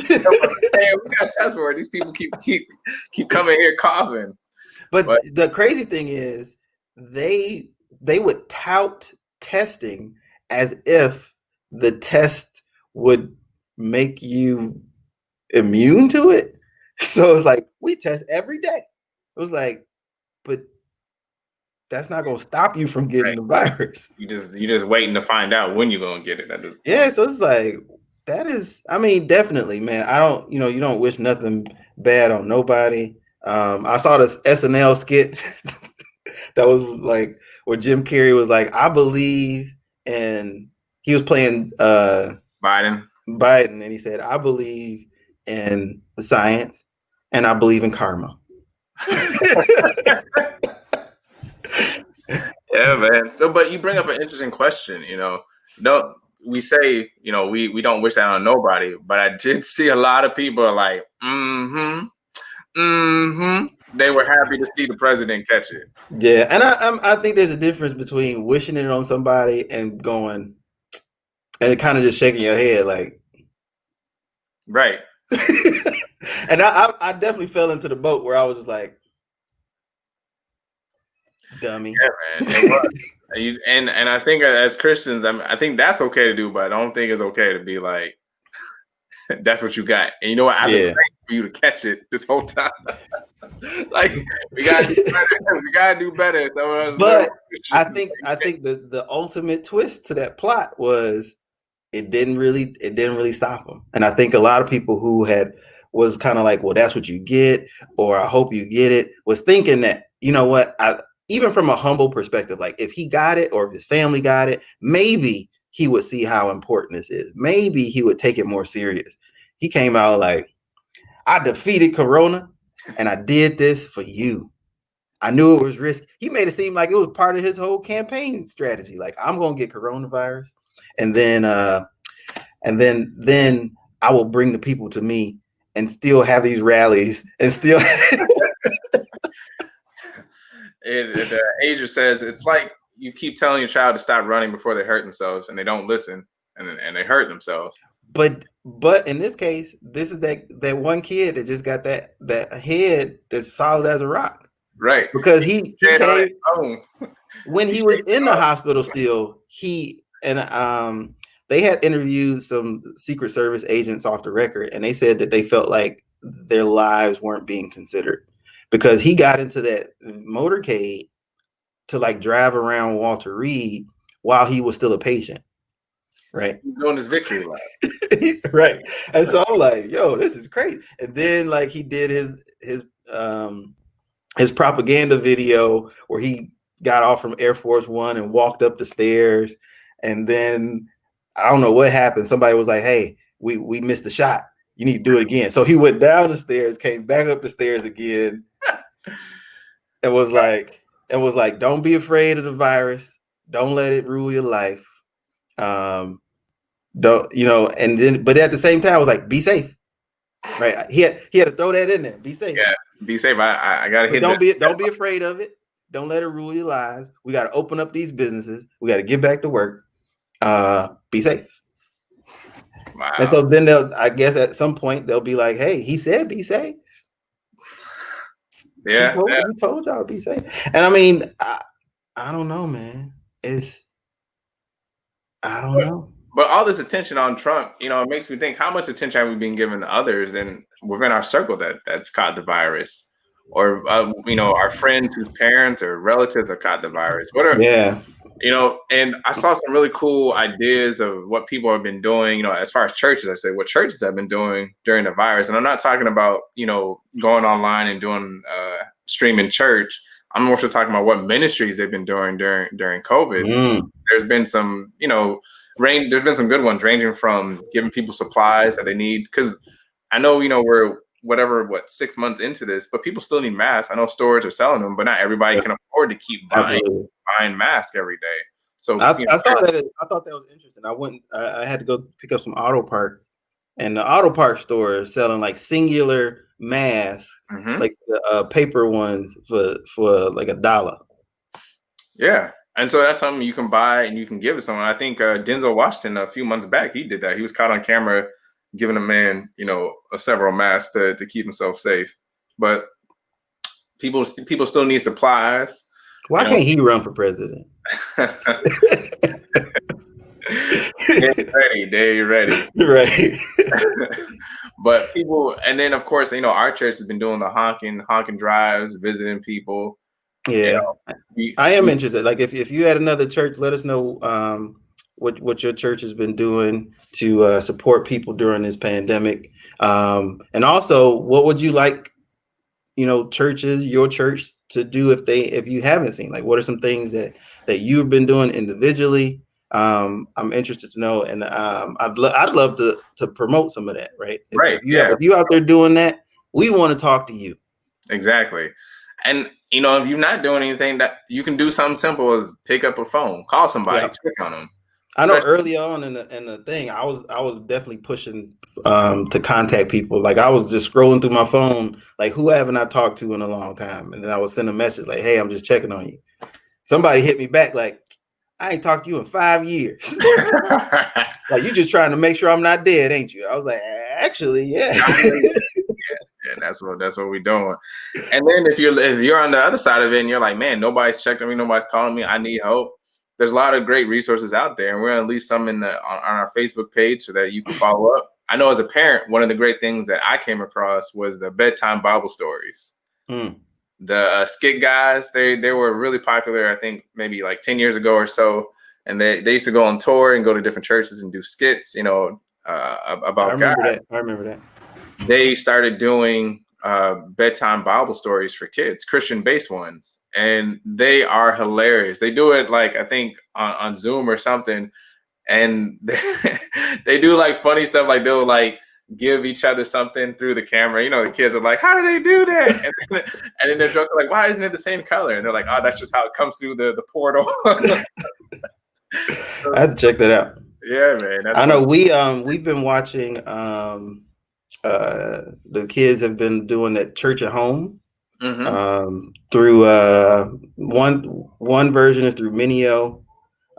So, man, we got to test for it. These people keep coming here coughing. But the crazy thing is, they would tout testing as if the test would make you immune to it. So it's like, we test every day. It was like, but that's not going to stop you from getting the virus. You just waiting to find out when you're going to get it. Yeah, so it's like, that is, I mean, definitely, man. I don't, you don't wish nothing bad on nobody. I saw this SNL skit that was like where Jim Carrey was like, I believe, and he was playing Biden, and he said, I believe in the science and I believe in karma. Yeah, man. So, but you bring up an interesting question. Don't we say we don't wish that on nobody? But I did see a lot of people like, they were happy to see the president catch it. Yeah, and I think there's a difference between wishing it on somebody and going and kind of just shaking your head like, right. And I definitely fell into the boat where I was just like, dummy. Yeah, man. It was. and I think as Christians, I think that's okay to do, but I don't think it's okay to be like, that's what you got. And you know what? I've been praying for you to catch it this whole time. Like, we gotta do better. We gotta do better. But I think the ultimate twist to that plot was it didn't really stop him. And I think a lot of people who was kind of like, well, that's what you get, or I hope you get it, was thinking that, you know what, even from a humble perspective, like if he got it or if his family got it, maybe he would see how important this is. Maybe he would take it more serious. He came out like, I defeated Corona and I did this for you. I knew it was risky. He made it seem like it was part of his whole campaign strategy. Like, I'm going to get coronavirus and then I will bring the people to me and still have these rallies and still The Asia says it's like you keep telling your child to stop running before they hurt themselves, and they don't listen, and they hurt themselves. But in this case, this is that one kid that just got that head that's solid as a rock. Right. Because he came when he was in the hospital still, they had interviewed some Secret Service agents off the record, and they said that they felt like their lives weren't being considered because he got into that motorcade to like drive around Walter Reed while he was still a patient. Right. He's doing his victory lap. Right. And so I'm like, yo, this is crazy. And then like he did his propaganda video where he got off from Air Force One and walked up the stairs. And then I don't know what happened. Somebody was like, hey, we missed the shot. You need to do it again. So he went down the stairs, came back up the stairs again. and was like, don't be afraid of the virus. Don't let it rule your life. Don't, and then, but at the same time, I was like, be safe. Right. He had to throw that in there. Be safe. Yeah, be safe. I gotta hit. Don't be afraid of it. Don't let it rule your lives. We got to open up these businesses. We got to get back to work. Be safe. Wow. And so then I guess at some point they'll be like, hey, he said be safe. Yeah. He told y'all to be safe. And I mean, I don't know, man. I don't know. But all this attention on Trump, it makes me think, how much attention have we been given to others and within our circle that's caught the virus, or our friends whose parents or relatives have caught the virus? And I saw some really cool ideas of what people have been doing, as far as churches, I say what churches have been doing during the virus. And I'm not talking about, going online and doing streaming church. I'm more so talking about what ministries they've been doing during COVID. There's been some, there's been some good ones, ranging from giving people supplies that they need. Because I know, we're 6 months into this, but people still need masks. I know stores are selling them, but not everybody can afford to keep buying masks every day. So I thought that was interesting. I had to go pick up some auto parts, and the auto parts store is selling like singular masks, like the paper ones for like $1. Yeah. And so that's something you can buy and you can give to someone. I think Denzel Washington, a few months back, he did that. He was caught on camera giving a man, several masks to keep himself safe. But people still need supplies. Why can't he run for president? They ready. Right. But people, and then of course, our church has been doing the honking drives, visiting people. Yeah, I am interested. Like if you had another church, let us know what your church has been doing to support people during this pandemic. And also, what would you like, your church to do if you haven't seen? Like, what are some things that you've been doing individually? I'm interested to know, and I'd love to promote some of that. Right. If you out there doing that, we want to talk to you. Exactly. And if you're not doing anything, that you can do something simple as pick up a phone, call somebody, check on them. I know early on in the thing, I was definitely pushing to contact people. Like I was just scrolling through my phone, like who haven't I talked to in a long time, and then I would send a message like, "Hey, I'm just checking on you." Somebody hit me back like, "I ain't talked to you in 5 years." Like you just trying to make sure I'm not dead, ain't you? I was like, actually, yeah. Yeah, that's what we're doing. And then if you're on the other side of it and you're like, man, nobody's checked on me, nobody's calling me, I need help. There's a lot of great resources out there, and we're gonna leave some on our Facebook page so that you can follow up. I know as a parent, one of the great things that I came across was the bedtime Bible stories. The skit guys, they were really popular. I think maybe like 10 years ago or so, and they used to go on tour and go to different churches and do skits, about God. I remember that. They started doing bedtime Bible stories for kids, Christian-based ones, and they are hilarious. They do it like I think on Zoom or something, and they do like funny stuff. Like they'll like give each other something through the camera. The kids are like, "How do they do that?" And then they're joking like, "Why isn't it the same color?" And they're like, "Oh, that's just how it comes through the portal." I have to check that out. Yeah, man. I know we've been watching. The kids have been doing that church at home. Through one version is through Minio.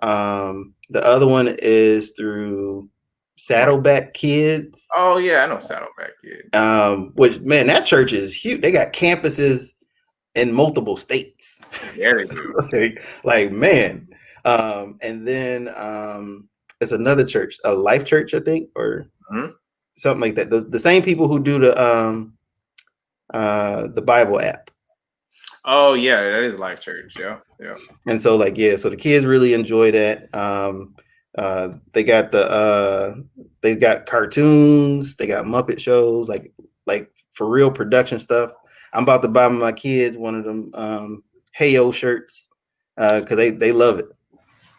The other one is through Saddleback Kids. Oh yeah, I know Saddleback Kids. Which, man, that church is huge. They got campuses in multiple states. Yeah, they do. like man. And then it's another church, a Life Church, I think, or something like that. The same people who do the Bible app. Oh yeah, that is Life Church. Yeah. And so so the kids really enjoy that. They got they got cartoons, they got Muppet shows, like for real production stuff. I'm about to buy my kids one of them Heyo shirts because they love it.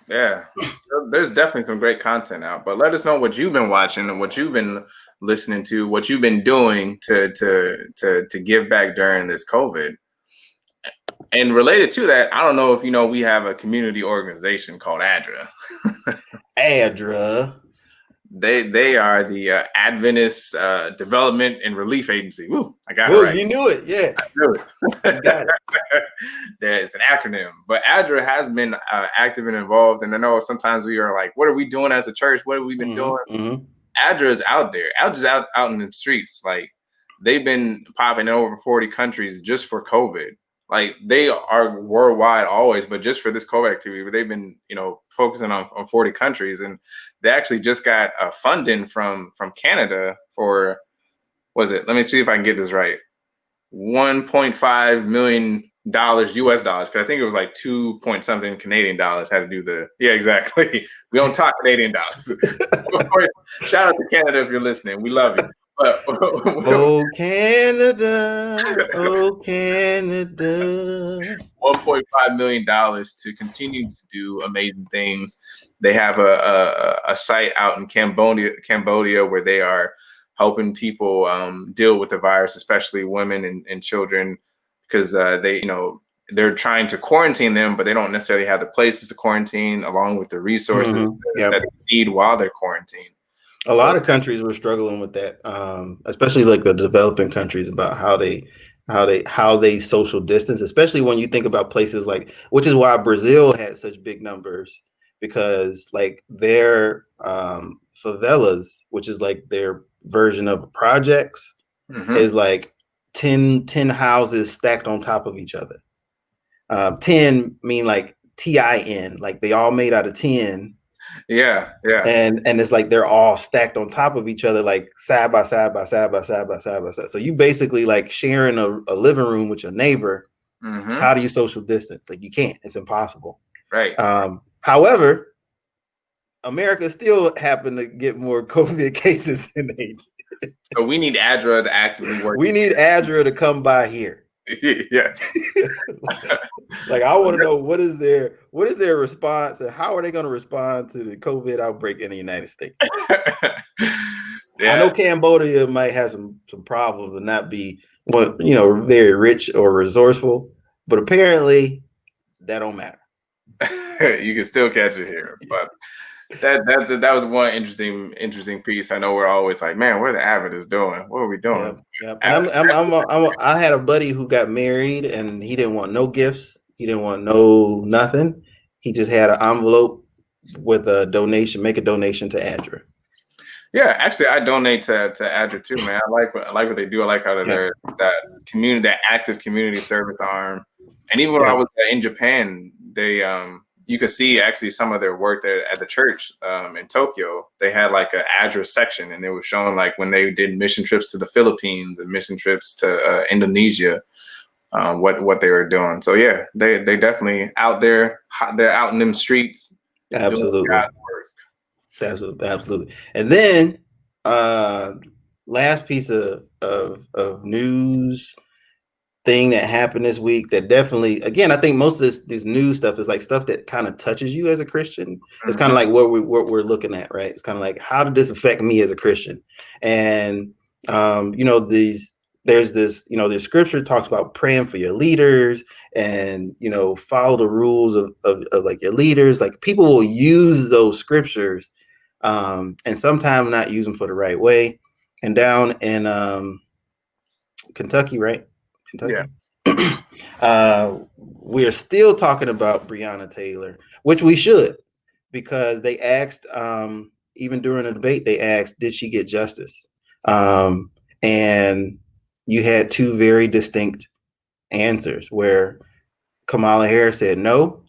Yeah, there's definitely some great content out. But let us know what you've been watching and what you've been listening to, what you've been doing to give back during this COVID. And related to that, I don't know if you know, we have a community organization called ADRA. ADRA. They are the Adventist Development and Relief Agency. Woo, I got it right. You knew it, yeah. I knew it. You got it. It's an acronym, but ADRA has been active and involved. And I know sometimes we are like, what are we doing as a church? What have we been doing? ADRA is out there. ADRA's out in the streets. Like, they've been popping in over 40 countries just for COVID. Like, they are worldwide always, but just for this COVID activity, but they've been, focusing on 40 countries. And they actually just got funding from Canada for, let me see if I can get this right, $1.5 million US dollars, because I think it was like 2 point something Canadian dollars had to do exactly. We don't talk Canadian dollars. Shout out to Canada if you're listening. We love you. But, oh Canada, oh Canada. $1.5 million to continue to do amazing things. They have a site out in Cambodia where they are helping people deal with the virus, especially women and children, because they're trying to quarantine them, but they don't necessarily have the places to quarantine along with the resources that they need while they're quarantined. A lot of countries were struggling with that, especially like the developing countries, about how they social distance, especially when you think about places which is why Brazil had such big numbers, because like their favelas, which is like their version of projects, is like 10 houses stacked on top of each other. 10 mean like TIN, like they all made out of tin. Yeah. And it's like they're all stacked on top of each other, like side by side by side by side by side by side. So you basically like sharing a living room with your neighbor. How do you social distance? Like, you can't. It's impossible. Right. However, America still happened to get more COVID cases than they did. So we need ADRA to actively work. We need ADRA to come by here. Yes. Like, I want to know what is their response, and how are they going to respond to the COVID outbreak in the United States? I know Cambodia might have some problems and not be very rich or resourceful, but apparently that don't matter. You can still catch it here, but that was one interesting piece. I know we're always like, man, what are the Adventists doing? What are we doing? Yep. And I had a buddy who got married, and he didn't want no gifts. He didn't want nothing. He just had an envelope with a donation. Make a donation to ADRA. Yeah, actually, I donate to ADRA too, man. I like what they do. I like how they're that active community service arm. And even when I was in Japan, they you could see actually some of their work there at the church in Tokyo. They had like an ADRA section, and they were showing like when they did mission trips to the Philippines and mission trips to Indonesia, what they were doing. So yeah, they definitely out there. They're out in them streets. Absolutely. Absolutely. And then last piece of news thing that happened this week that definitely, again, I think most of this news stuff is like stuff that kind of touches you as a Christian. It's kind of like what we're looking at, right? It's kind of like, how did this affect me as a Christian? And there's this, the scripture talks about praying for your leaders and, follow the rules of like your leaders. Like, people will use those scriptures and sometimes not use them for the right way. And down in Kentucky, right? Kentucky. Yeah. we're still talking about Breonna Taylor, which we should, because they asked, even during the debate, they asked, did she get justice? And you had two very distinct answers where Kamala Harris said no,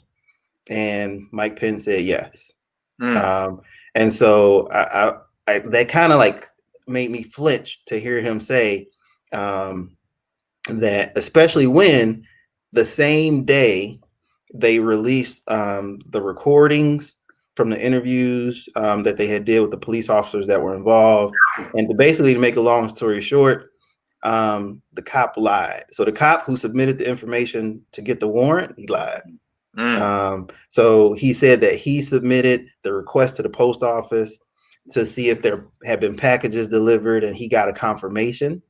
and Mike Pence said yes. And so I that kind of like made me flinch to hear him say that, especially when the same day they released the recordings from the interviews that they had did with the police officers that were involved. And to make a long story short, the cop lied. So the cop who submitted the information to get the warrant, he lied. So he said that he submitted the request to the post office to see if there had been packages delivered, and he got a confirmation.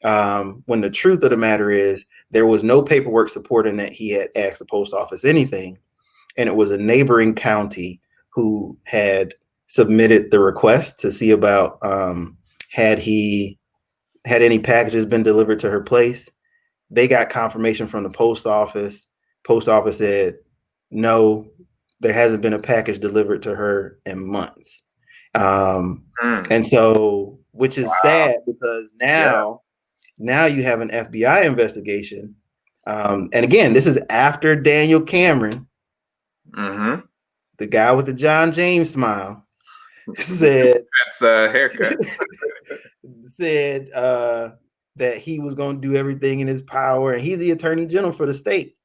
When the truth of the matter is, there was no paperwork supporting that he had asked the post office anything, and it was a neighboring county who had submitted the request to see about had any packages been delivered to her place. They got confirmation from the post office. Post office said, no, there hasn't been a package delivered to her in months. And so, which is sad, because now you have an FBI investigation. And again, this is after Daniel Cameron, the guy with the John James smile, said that's a haircut. said that he was going to do everything in his power, and he's the attorney general for the state.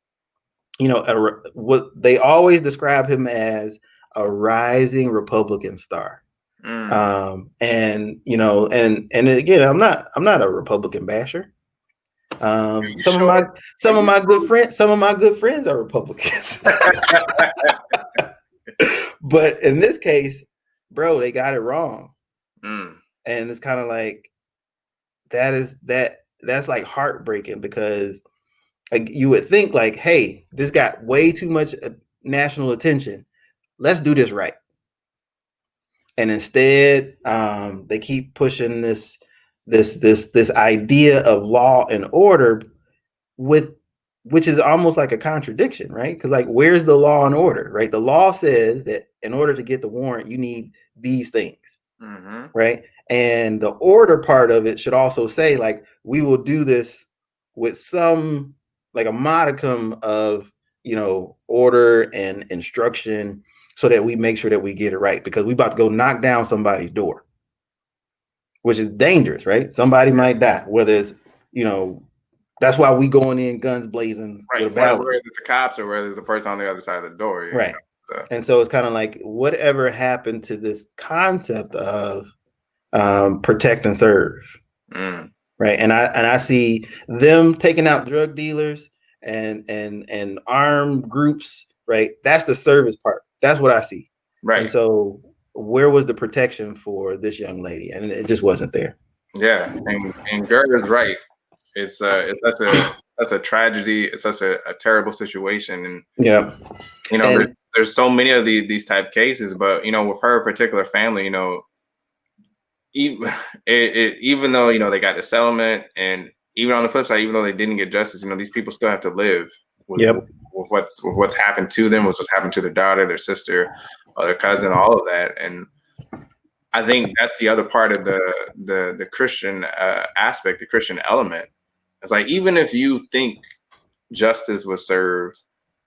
You know, what they always describe him as, a rising Republican star. And you know, and again, I'm not a Republican basher. Some of my good friends are Republicans. But in this case, bro, they got it wrong. And it's kind of like, that's like heartbreaking, because like, you would think like, hey, this got way too much national attention. Let's do this right. And instead, they keep pushing this idea of law and order, which is almost like a contradiction, right? Because like, where's the law and order, right? The law says that in order to get the warrant, you need these things, right? And the order part of it should also say, like, we will do this with some, like, a modicum of, you know, order and instruction, so that we make sure that we get it right, because we about to go knock down somebody's door, which is dangerous, right? Somebody might die, whether it's, you know, that's why we going in guns blazing, right? Whether it's the cops or whether it's the person on the other side of the door, right? So. And so it's kind of like, whatever happened to this concept of protect and serve, right? And I see them taking out drug dealers and armed groups, right? That's the service part. That's what I see, right? And so, where was the protection for this young lady? And it just wasn't there. Yeah, and Gert is right. It's that's a tragedy. It's such a terrible situation, and you know, there's so many of these type cases. But you know, with her particular family, you know, even though, you know, they got the settlement, and even on the flip side, even though they didn't get justice, you know, these people still have to live with what's happened to them, what's happened to their daughter, their sister, or their cousin, all of that. And I think that's the other part of the Christian aspect, the Christian element. It's like, even if you think justice was served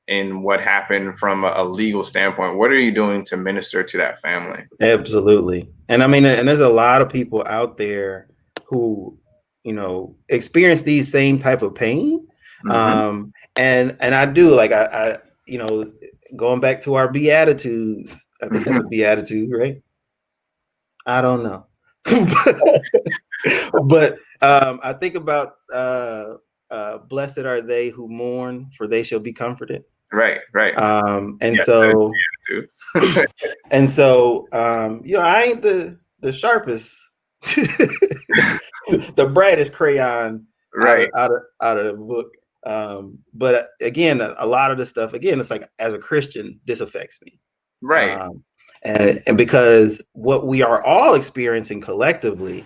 in what happened from a legal standpoint, what are you doing to minister to that family? Absolutely. And I mean, and there's a lot of people out there who, you know, experience these same type of pain. And I do, like, I you know, going back to our Beatitudes, I think that's a Beatitude, right? I don't know. But I think about blessed are they who mourn, for they shall be comforted. Right. And so and so you know, I ain't the sharpest, the brightest crayon out of the book. But again, a lot of the stuff, again, it's like, as a Christian, this affects me. Right. And because what we are all experiencing collectively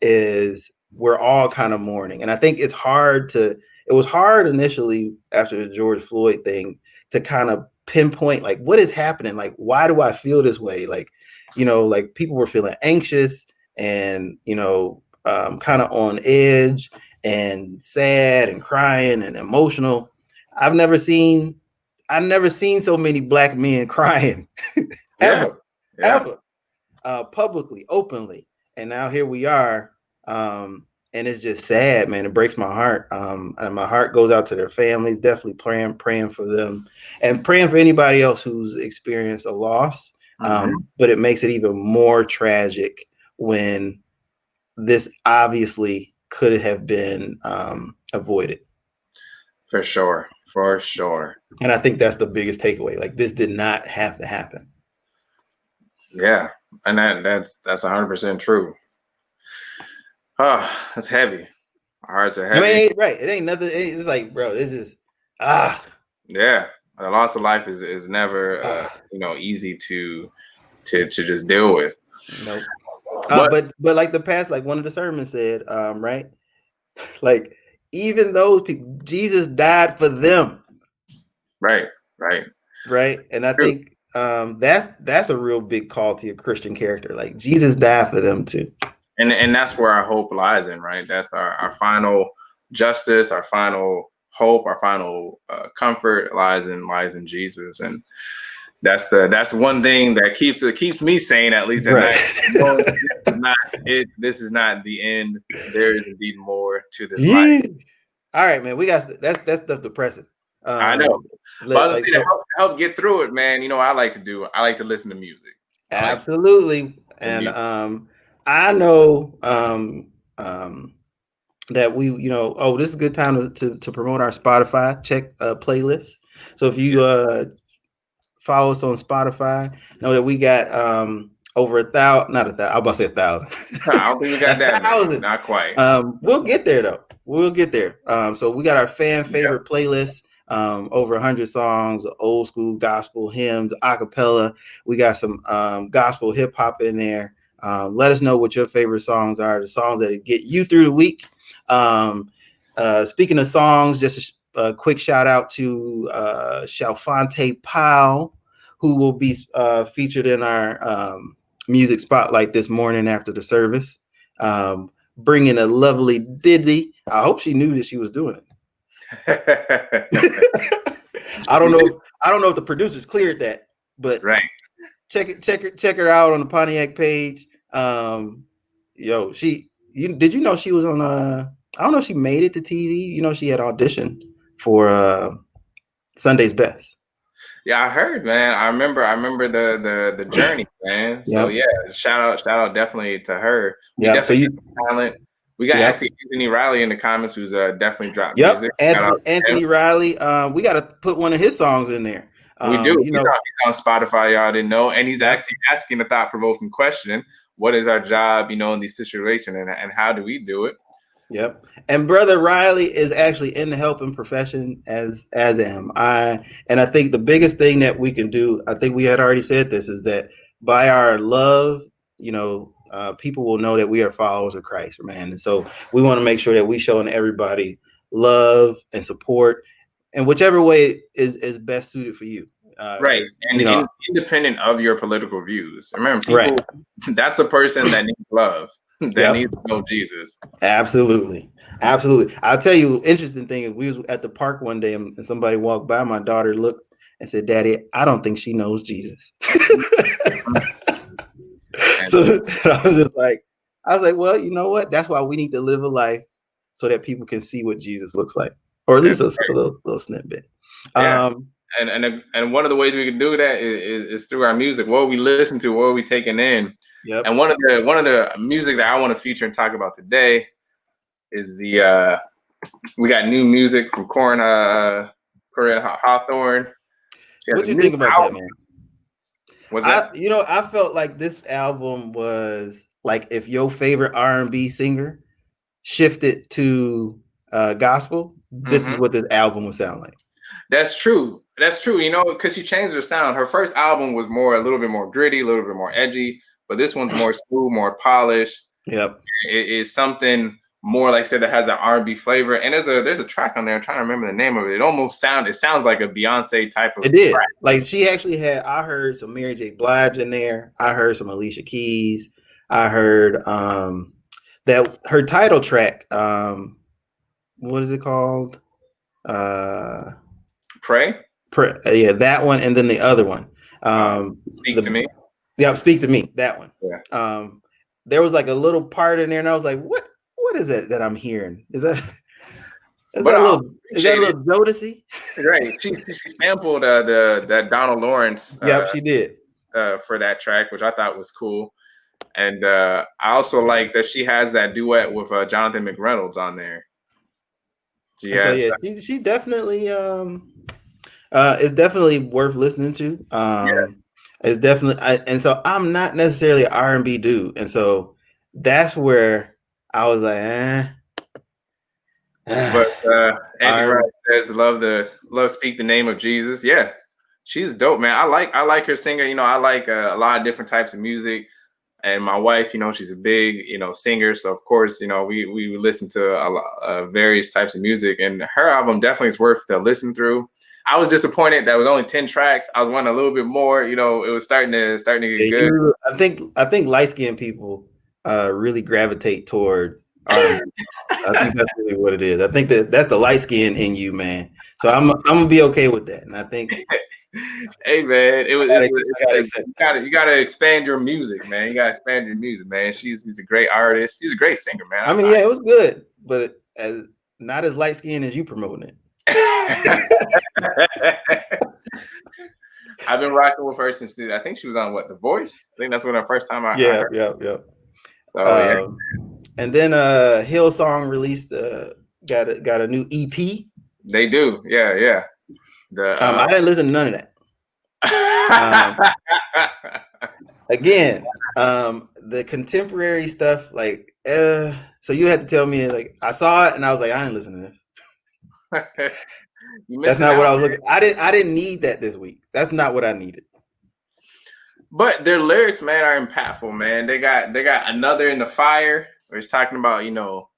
is, we're all kind of mourning. And I think it's hard to it was hard initially after the George Floyd thing to kind of pinpoint like what is happening, like why do I feel this way, like like people were feeling anxious and kind of on edge and sad and crying and emotional. I've never seen so many black men crying ever, publicly, openly. And now here we are. And it's just sad, man. It breaks my heart. And my heart goes out to their families, definitely praying for them and praying for anybody else who's experienced a loss. But it makes it even more tragic when this obviously could have been avoided. For sure. And I think that's the biggest takeaway. Like, this did not have to happen. Yeah. And that's 100% true. Oh, that's heavy. Our hearts are heavy. I mean, right. It ain't nothing. It's like, bro, this is Yeah. The loss of life is never easy to just deal with. Nope. But like the past, like one of the sermons said, right? Like, even those people, Jesus died for them. Right. And I think that's a real big call to your Christian character. Like, Jesus died for them too. And that's where our hope lies in, right? That's our final justice, our final hope, our final comfort lies in Jesus. And that's the one thing that keeps me sane, at least at night. This is not the end. There is indeed more to this life. All right, man. We got that's stuff depressing. I know. But to help get through it, man. I like to listen to music. Absolutely. And I know that we, this is a good time to promote our Spotify playlist. So if you follow us on Spotify, know that we got over 1,000, not 1,000. I was about to say 1,000. I don't think we got that. 1,000. Not quite. We'll get there though. We'll get there. So we got our fan favorite playlist. Over 100 songs, old school gospel hymns, acapella. We got some gospel hip hop in there. Let us know what your favorite songs are, the songs that get you through the week. Speaking of songs, just a quick shout out to Shalfonte Powell, who will be featured in our music spotlight this morning after the service, bringing a lovely ditty. I hope she knew that she was doing it. I don't know if the producers cleared that, but check her out on the Pontiac page. Did you know she was on I don't know if she made it to TV. She had auditioned for Sunday's Best. Yeah, I heard, man. I remember the journey, man. So shout out definitely to her. Talent. We got actually Anthony Riley in the comments, who's definitely dropped music. Anthony Riley. We got to put one of his songs in there. We do. He's on Spotify, y'all didn't know, and he's actually asking a thought-provoking question: what is our job, in these situations, and how do we do it? Yep. And Brother Riley is actually in the helping profession, as am I. And I think the biggest thing that we can do, I think we had already said this, is that by our love, people will know that we are followers of Christ, man. And so we want to make sure that we showing everybody love and support, and whichever way is best suited for you. Right. And independent of your political views. Remember, people, that's a person that needs love. That needs to know Jesus. Absolutely. I'll tell you, interesting thing is we was at the park one day and somebody walked by. My daughter looked and said, "Daddy, I don't think she knows Jesus." So I was like, well, you know what? That's why we need to live a life so that people can see what Jesus looks like, or at least a little snippet. Yeah. And one of the ways we can do that is through our music. What we listen to, what we taking in. Yep. And one of the music that I want to feature and talk about today is we got new music from Corinne Hawthorne. What do you think about that, man? What's that? I felt like this album was like if your favorite R&B singer shifted to gospel, this is what this album would sound like. That's true, because she changed her sound. Her first album was a little bit more gritty, a little bit more edgy, but this one's more smooth, more polished. Yep. It is something more like I said that has that R&B flavor. And there's a track on there. I'm trying to remember the name of it. It sounds like a Beyonce type of It did. track. Like she actually had. I heard some Mary J. Blige in there. I heard some Alicia Keys. I heard that her title track. What is it called? Pray. Yeah, that one, and then the other one. Speak to Me. Yeah, Speak to Me. That one. Yeah. There was like a little part in there, and I was like, "What is it that I'm hearing? Is that a little Jodeci?" Right. She sampled that Donald Lawrence. Yep, she did. For that track, which I thought was cool. And I also like that she has that duet with Jonathan McReynolds on there. So yeah, she definitely it's definitely worth listening to. It's definitely, and so I'm not necessarily an R&B dude, and so that's where I was like, But Andy Wright says, love speak the name of Jesus. Yeah, she's dope, man. I like her singer. You know, I like a lot of different types of music. And my wife, you know, she's a big, you know, singer. So of course, you know, we listen to a lot, various types of music, and her album definitely is worth to listen through. I was disappointed that it was only 10 tracks. I was wanting a little bit more. You know, it was starting to get good. I think light skinned people really gravitate towards R&B. I think that's really what it is. I think that's the light skin in you, man. So I'm gonna be okay with that. And I think, hey man, you gotta expand your music, man. You gotta expand your music, man. She's a great artist. She's a great singer, man. I mean, yeah, it was good, but not as light skinned as you promoting it. I've been rocking with her since I think she was on The Voice. I think that's when the first time I heard. Yeah. So and then Hillsong released got a new EP. They do, yeah. I didn't listen to none of that. Again, the contemporary stuff, like, so you had to tell me, like, I saw it and I was like, I didn't listen to this. That's not what I was looking. I didn't need that this week. That's not what I needed. But their lyrics, man, are impactful, man. They got Another in the Fire, where he's talking about, you know,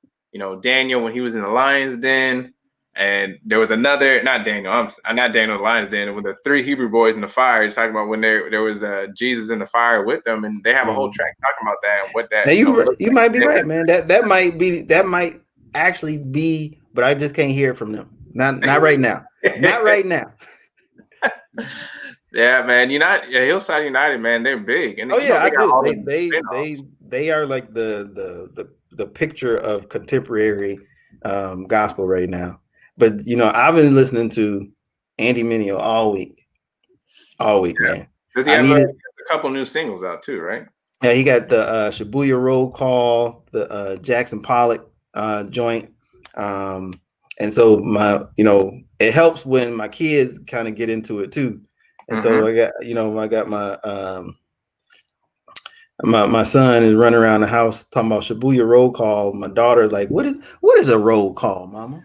Daniel when he was in the lion's den. And there was another, not Daniel, I'm not Daniel the lion's den, with the 3 Hebrew boys in the fire. He's talking about when there was Jesus in the fire with them, and they have a whole track talking about that and what that. Now you might be right, man. That might actually be, but I just can't hear it from them. Not right now. Not right now. Yeah, man. Hillside United, man, they're big. And I do. They are like the picture of contemporary gospel right now. But I've been listening to Andy Mineo all week, man. Does he have a couple new singles out too, right? Yeah, he got the Shibuya Roll Call, the Jackson Pollock joint. And so it helps when my kids kind of get into it too. And so I got my son is running around the house talking about Shibuya Roll Call. My daughter's like, what is a roll call, mama?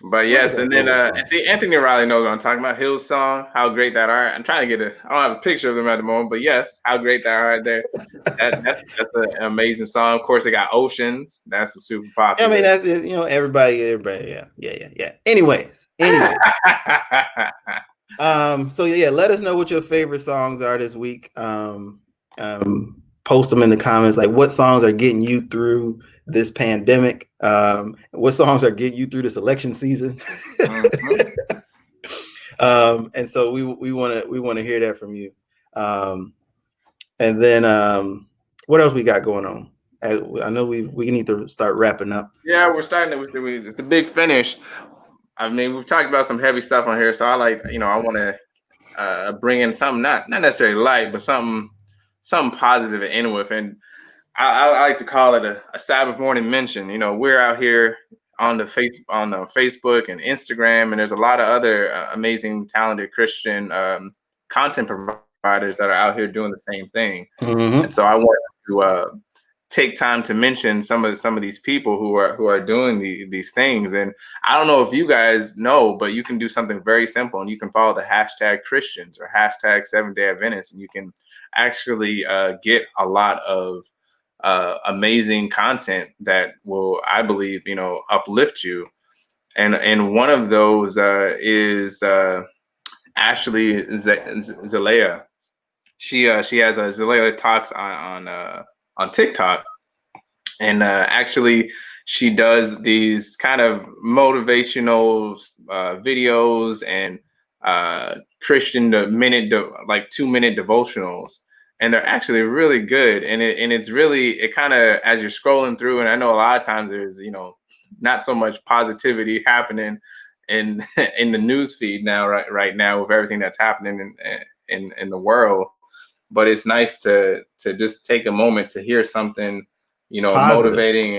But yes, and then see, Anthony Riley knows what I'm talking about. Hillsong, how great that are. I'm trying to I don't have a picture of them at the moment, but yes, how great that are there. That's an amazing song. Of course, they got Oceans. That's a super popular. I mean, that's everybody, yeah. Anyways. So yeah, let us know what your favorite songs are this week. Post them in the comments, like what songs are getting you through this pandemic. What songs are getting you through this election season. And so we want to hear that from you. And then what else we got going on? I know we need to start wrapping up. Yeah, we're starting with it's the big finish. I mean, we've talked about some heavy stuff on here, so I want to bring in something not necessarily light, but something positive to end with. And I like to call it a Sabbath morning mention. We're out here on the Facebook and Instagram, and there's a lot of other amazing, talented Christian content providers that are out here doing the same thing. And so I want to take time to mention some of these people who are doing these things. And I don't know if you guys know, but you can do something very simple, and you can follow the hashtag Christians or hashtag 7-Day Adventists, and you can actually get a lot of amazing content that will, I believe, uplift you. And one of those is Ashley Zalea. She has a Zalea Talks on TikTok, and actually she does these kind of motivational videos and Christian like 2-minute devotionals, and they're actually really good. And it's really, it kind of, as you're scrolling through, and I know a lot of times there's not so much positivity happening in in the news feed now, right now, with everything that's happening in the world. But it's nice to just take a moment to hear something, Positive. motivating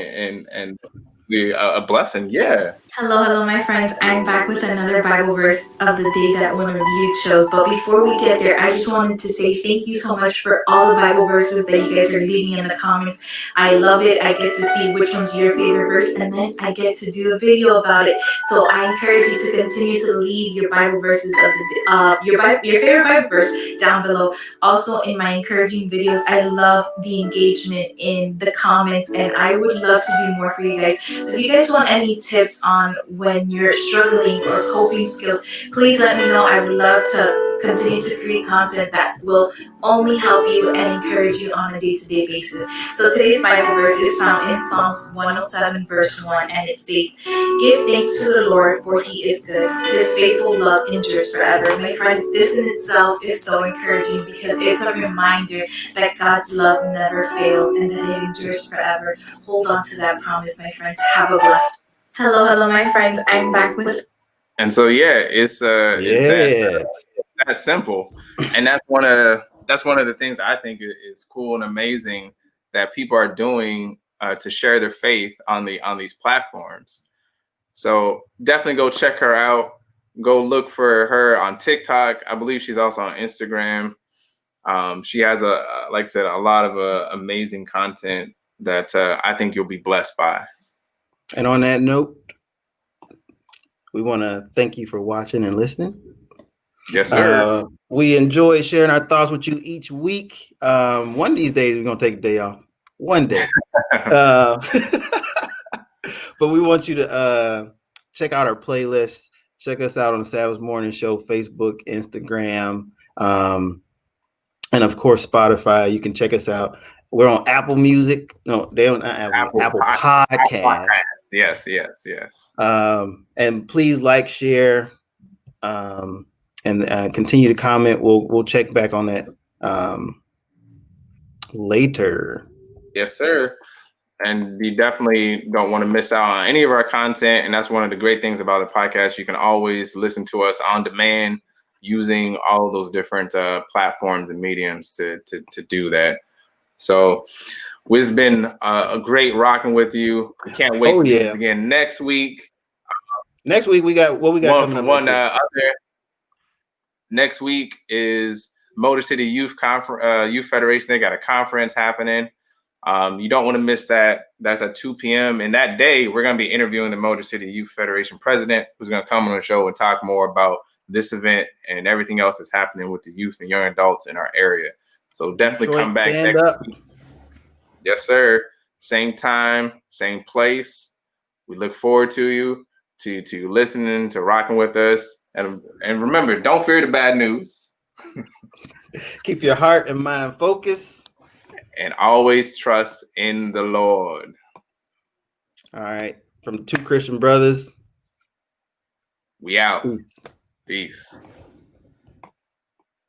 and be a blessing. Yeah. Hello, my friends. I'm back with another Bible verse of the day that one of you chose. But before we get there, I just wanted to say thank you so much for all the Bible verses that you guys are leaving in the comments. I love it. I get to see which one's your favorite verse, and then I get to do a video about it. So I encourage you to continue to leave your Bible verses of the your favorite Bible verse down below. Also, in my encouraging videos, I love the engagement in the comments, and I would love to do more for you guys. So if you guys want any tips on when you're struggling or coping skills, please let me know. I would love to continue to create content that will only help you and encourage you on a day-to-day basis. So today's Bible verse is found in Psalms 107 verse 1, and it states, "Give thanks to the Lord, for he is good. His faithful love endures forever." My friends, this in itself is so encouraging because it's a reminder that God's love never fails and that it endures forever. Hold on to that promise, my friends. Have a blessed. Hello, my friends. I'm back with. And so it's that simple, and that's one of the things I think is cool and amazing that people are doing to share their faith on these platforms. So definitely go check her out. Go look for her on TikTok. I believe she's also on Instagram. She has like I said, a lot of amazing content that I think you'll be blessed by. And on that note, we want to thank you for watching and listening. Yes, sir. We enjoy sharing our thoughts with you each week. One of these days, we're going to take a day off. One day. But we want you to check out our playlist. Check us out on the Sabbath Morning Show, Facebook, Instagram, and of course, Spotify. You can check us out. We're on Apple Music. No, they don't Apple Podcasts. Yes. And please like, share, and continue to comment. We'll check back on that later. Yes, sir. And you definitely don't want to miss out on any of our content. And that's one of the great things about the podcast. You can always listen to us on demand using all of those different platforms and mediums to do that. So it's been a great rocking with you. We can't wait to do this again next week. Next week we got coming up. Next week is Motor City Youth Federation. They got a conference happening. You don't want to miss that. That's at 2 p.m. And that day, we're going to be interviewing the Motor City Youth Federation president, who's going to come on the show and talk more about this event and everything else that's happening with the youth and young adults in our area. So definitely come back next week. Yes, sir. Same time, same place. We look forward to you, to listening, to rocking with us. And remember, don't fear the bad news. Keep your heart and mind focused. And always trust in the Lord. All right. From the two Christian brothers. We out. Peace.